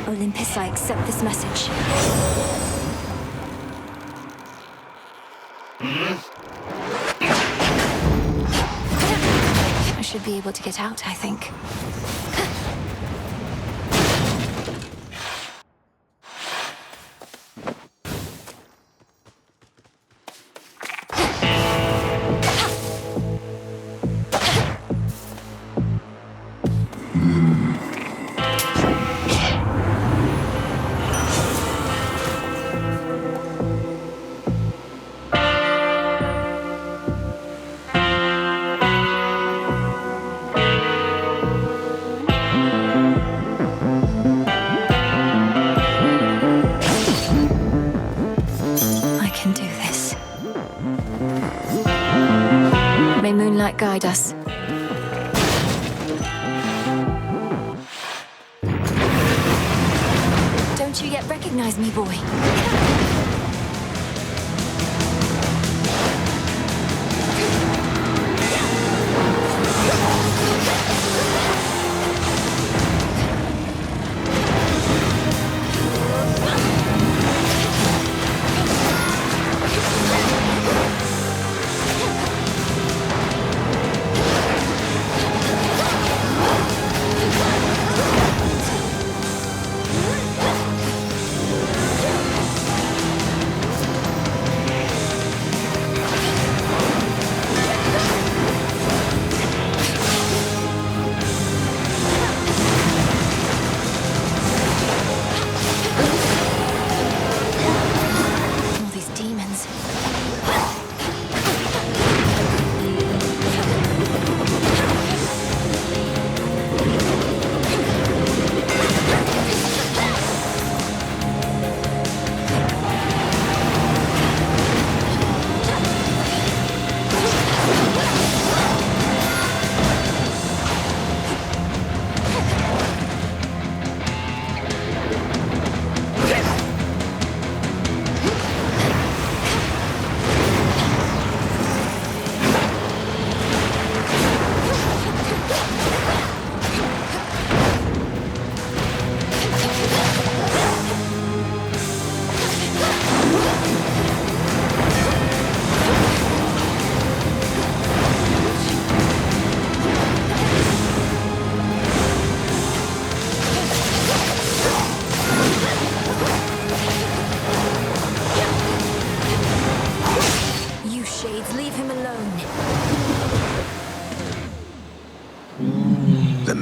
Olympus, I accept this message. I should be able to get out, I think. May moonlight guide us. Don't you yet recognize me, boy?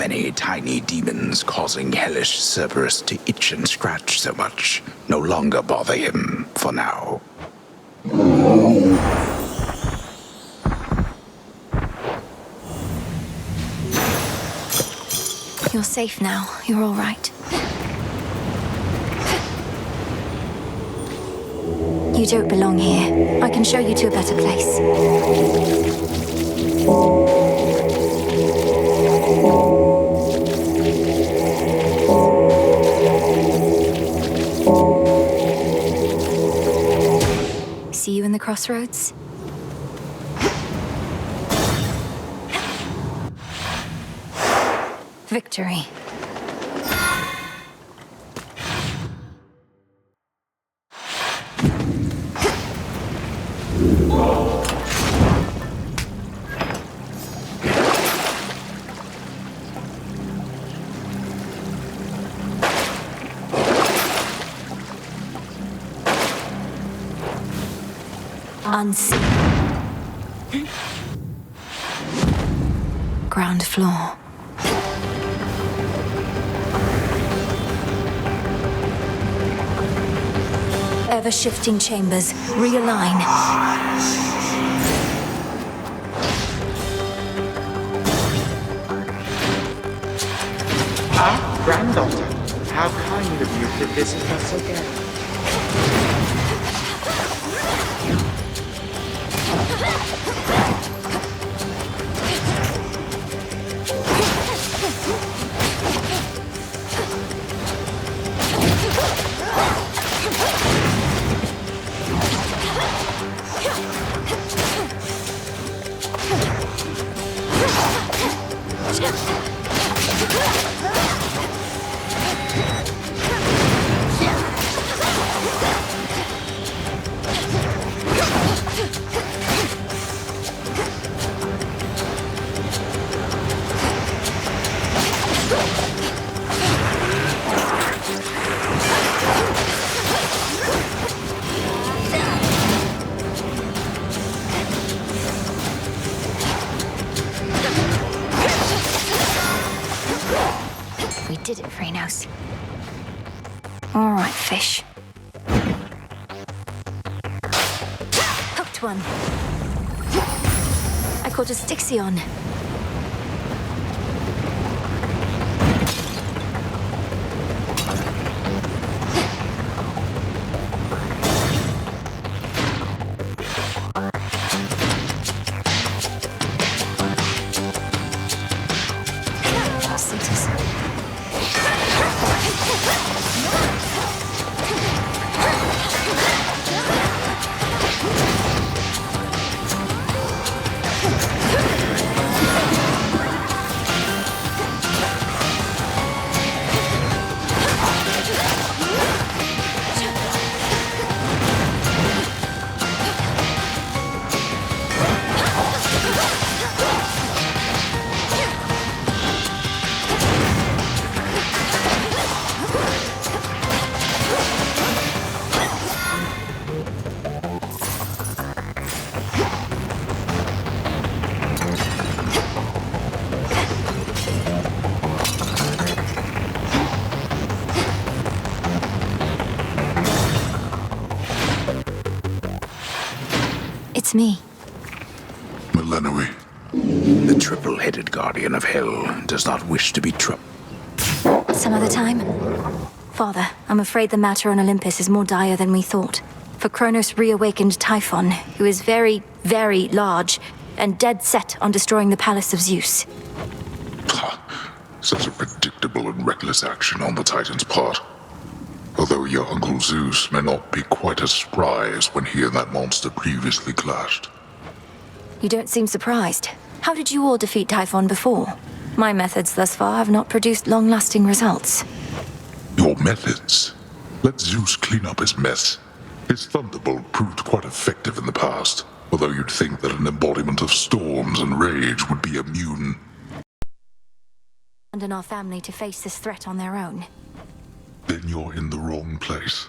many tiny demons causing hellish Cerberus to itch and scratch so much no longer bother him for now. You're safe now. You're all right. You don't belong here. I can show you to a better place. See you in the crossroads? Victory. Unseen. Ground floor. Ever-shifting chambers. Realign. Granddaughter, how kind of you to visit us again. We did it, Frenos. All right, fish. Hooked one. I caught a Styxion. It's me. Melenoe. The triple-headed guardian of hell does not wish to be Some other time? Father, I'm afraid the matter on Olympus is more dire than we thought. For Kronos reawakened Typhon, who is very, very large, and dead set on destroying the palace of Zeus. Such a predictable and reckless action on the Titan's part. Although your Uncle Zeus may not be quite as spry as when he and that monster previously clashed. You don't seem surprised. How did you all defeat Typhon before? My methods thus far have not produced long-lasting results. Your methods? Let Zeus clean up his mess. His thunderbolt proved quite effective in the past, although you'd think that an embodiment of storms and rage would be immune. Abandon our family to face this threat on their own. Then you're in the wrong place.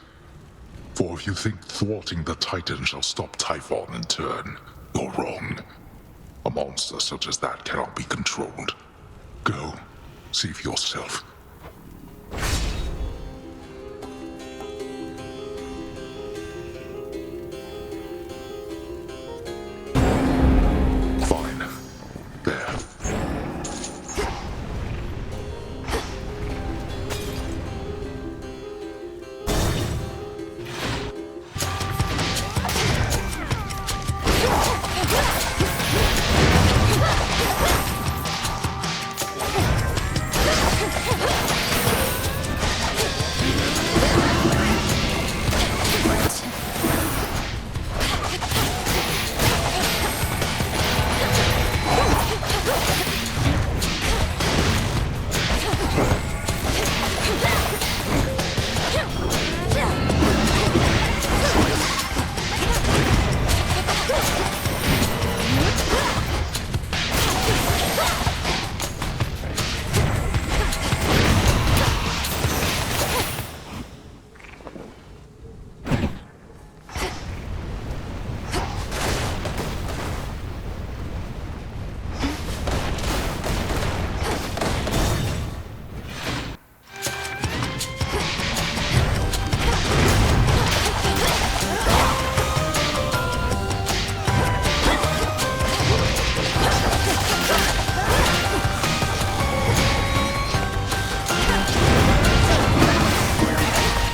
For if you think thwarting the Titan shall stop Typhon in turn, you're wrong. A monster such as that cannot be controlled. Go. See for yourself. Fine. There.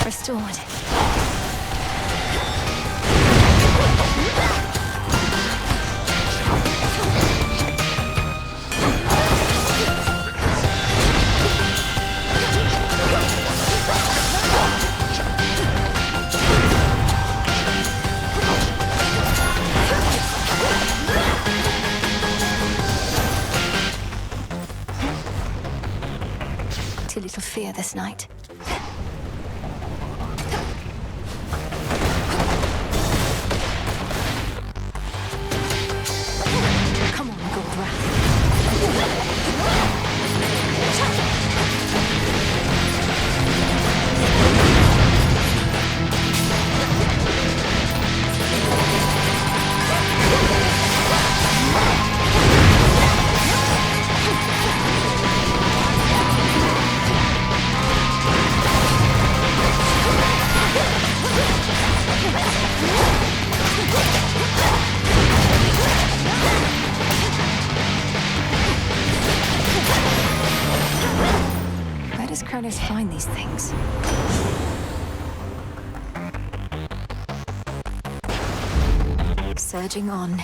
Restored. Too little fear this night. Come on, Goldwrath. Where does Kronos find these things? Surging on.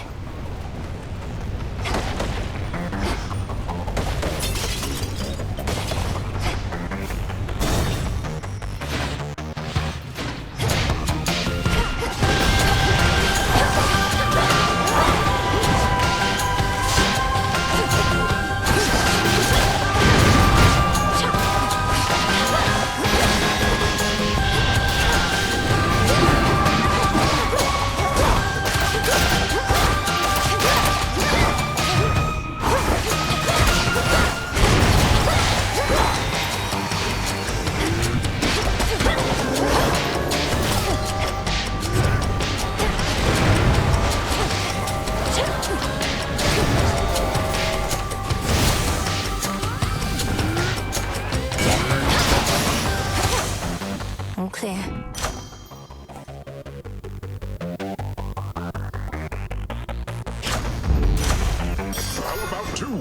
All clear. How about two?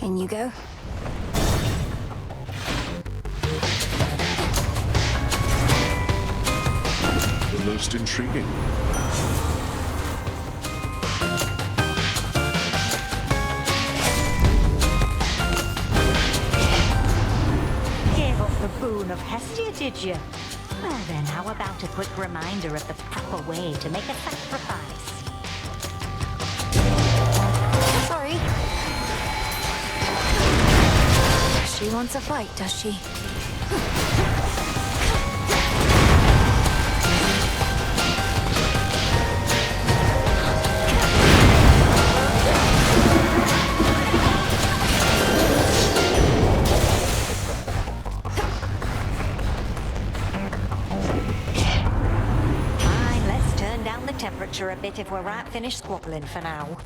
In you go. The most intriguing. Gave up the boon of Hestia, did you? Well then, how about a quick reminder of the proper way to make a sacrifice? Sorry. She wants a fight, does she? bit if we're right finished squabbling for now.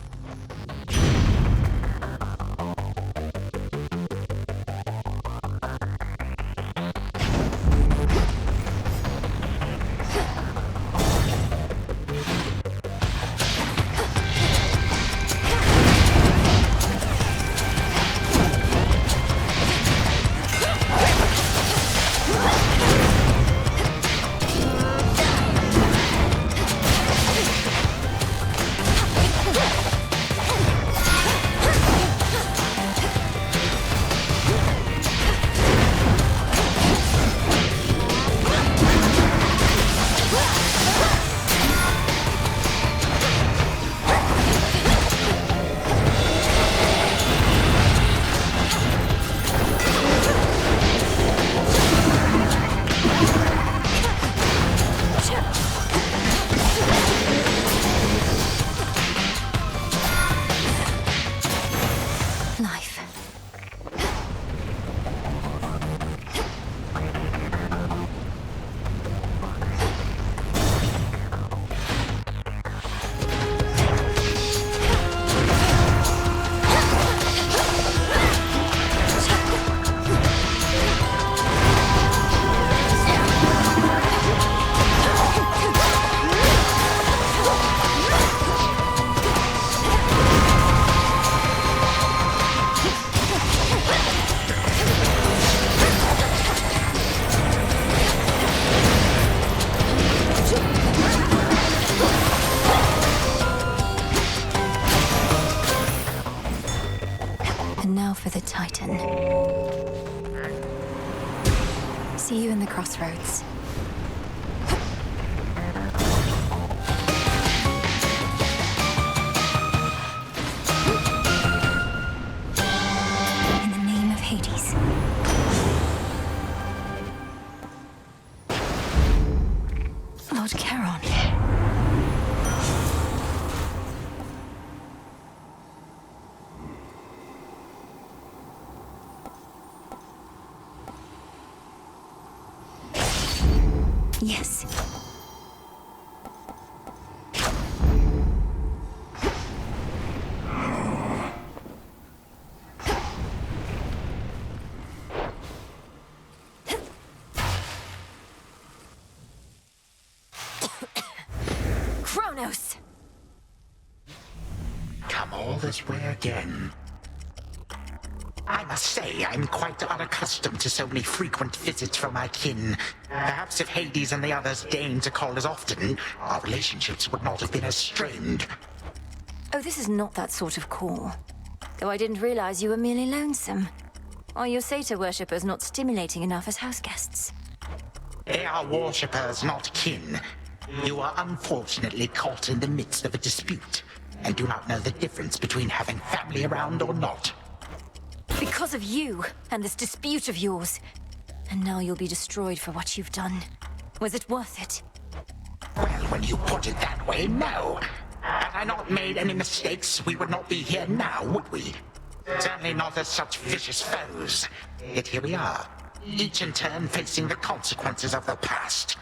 And now for the Titan. See you in the crossroads. In the name of Hades. Lord Charon. Yes. Kronos! Come all this way again. I must say, I'm quite unaccustomed to so many frequent visits from my kin. Perhaps if Hades and the others deigned to call as often, our relationships would not have been as strained. Oh, this is not that sort of call. Though I didn't realize you were merely lonesome. Are your satyr worshippers not stimulating enough as house guests? They are worshippers, not kin. You are unfortunately caught in the midst of a dispute, and do not know the difference between having family around or not. Because of you, and this dispute of yours. And now you'll be destroyed for what you've done. Was it worth it? Well, when you put it that way, no. Had I not made any mistakes, we would not be here now, would we? Certainly not as such vicious foes. Yet here we are, each in turn facing the consequences of the past.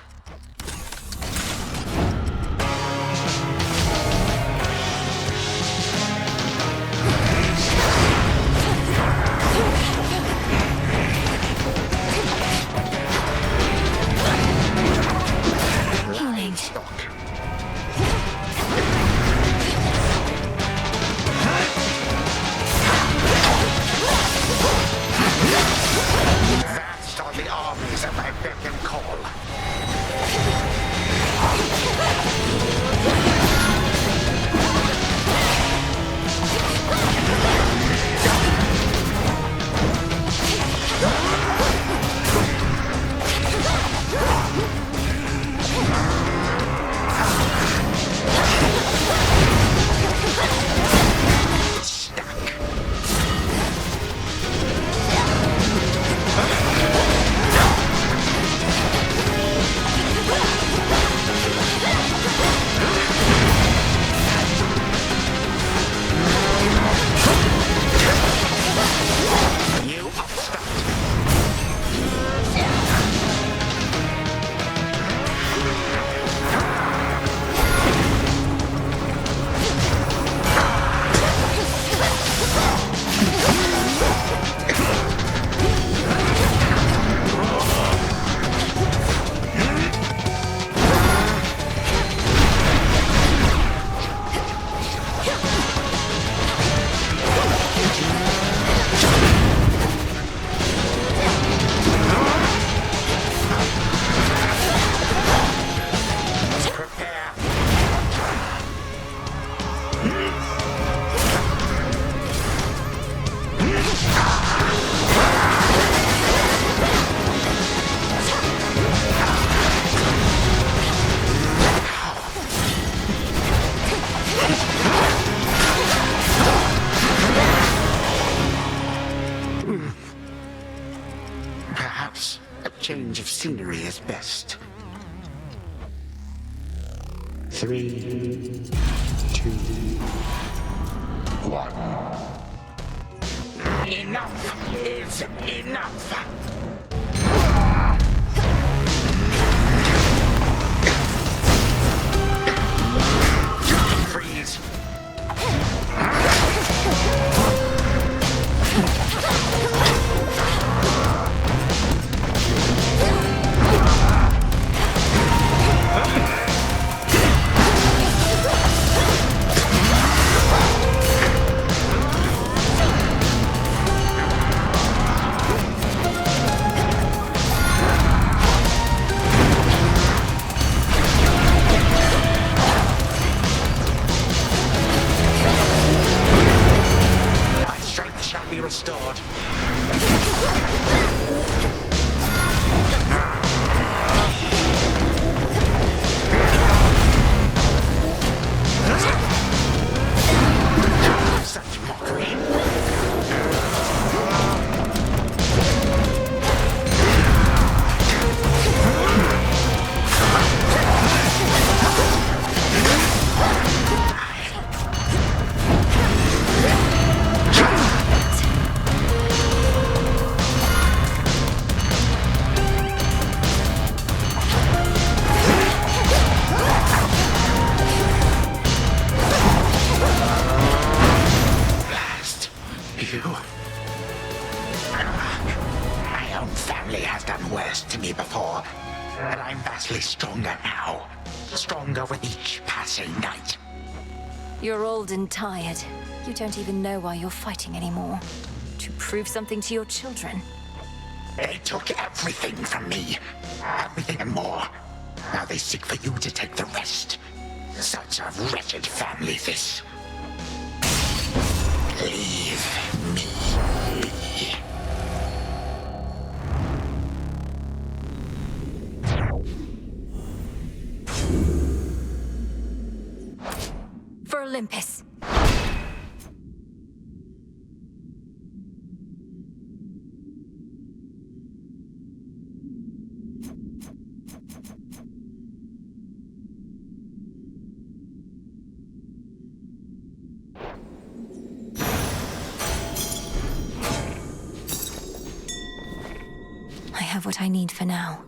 Vast are the armies at my beck and call. Perhaps a change of scenery is best. 3, 2, 1. Enough is enough! Freeze! Restored. Such mockery. My own family has done worse to me before, but I'm vastly stronger now. Stronger with each passing night. You're old and tired. You don't even know why you're fighting anymore. To prove something to your children. They took everything from me. Everything and more. Now they seek for you to take the rest. Such a wretched family, this. Leave me be. For Olympus. I have what I need for now.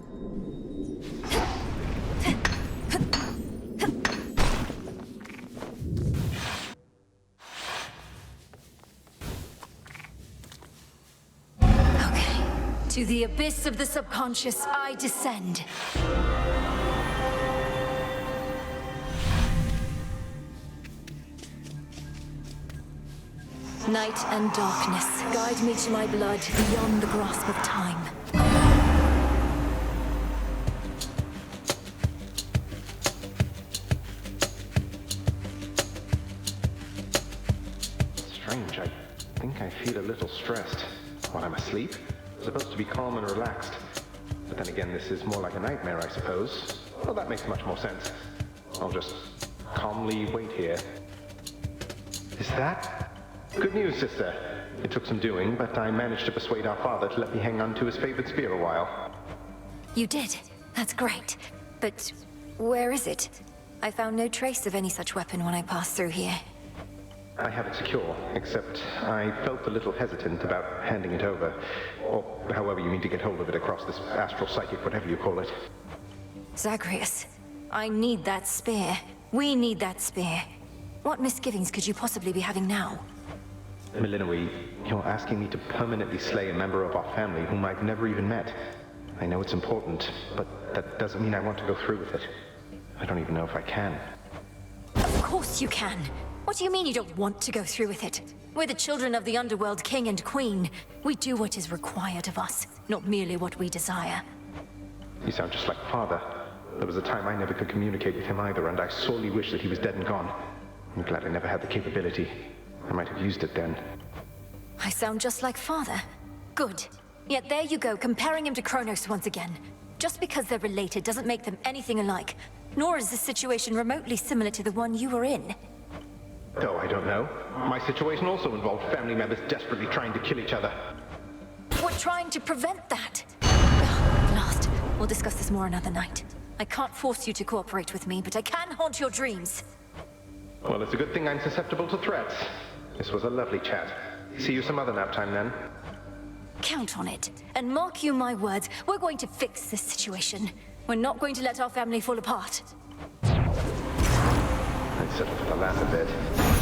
Okay. To the abyss of the subconscious, I descend. Night and darkness, guide me to my blood beyond the grasp of time. Strange, I think I feel a little stressed. While I'm asleep? I'm supposed to be calm and relaxed. But then again, this is more like a nightmare, I suppose. Well, that makes much more sense. I'll just calmly wait here. Is that? Good news, sister. It took some doing, but I managed to persuade our father to let me hang on to his favorite spear a while. You did. That's great. But where is it? I found no trace of any such weapon when I passed through here. I have it secure, except I felt a little hesitant about handing it over. Or however you mean to get hold of it across this astral psychic, whatever you call it. Zagreus, I need that spear. We need that spear. What misgivings could you possibly be having now? Milinoe, you're asking me to permanently slay a member of our family whom I've never even met. I know it's important, but that doesn't mean I want to go through with it. I don't even know if I can. Of course you can. What do you mean you don't want to go through with it? We're the children of the Underworld King and Queen. We do what is required of us, not merely what we desire. You sound just like Father. There was a time I never could communicate with him either, and I sorely wish that he was dead and gone. I'm glad I never had the capability. I might have used it then. I sound just like Father. Good. Yet there you go, comparing him to Kronos once again. Just because they're related doesn't make them anything alike. Nor is this situation remotely similar to the one you were in. Oh, I don't know. My situation also involved family members desperately trying to kill each other. We're trying to prevent that. We'll discuss this more another night. I can't force you to cooperate with me, but I can haunt your dreams. Well, it's a good thing I'm susceptible to threats. This was a lovely chat. See you some other nap time then. Count on it. And mark you my words, we're going to fix this situation. We're not going to let our family fall apart. I'd settle for the latter bit.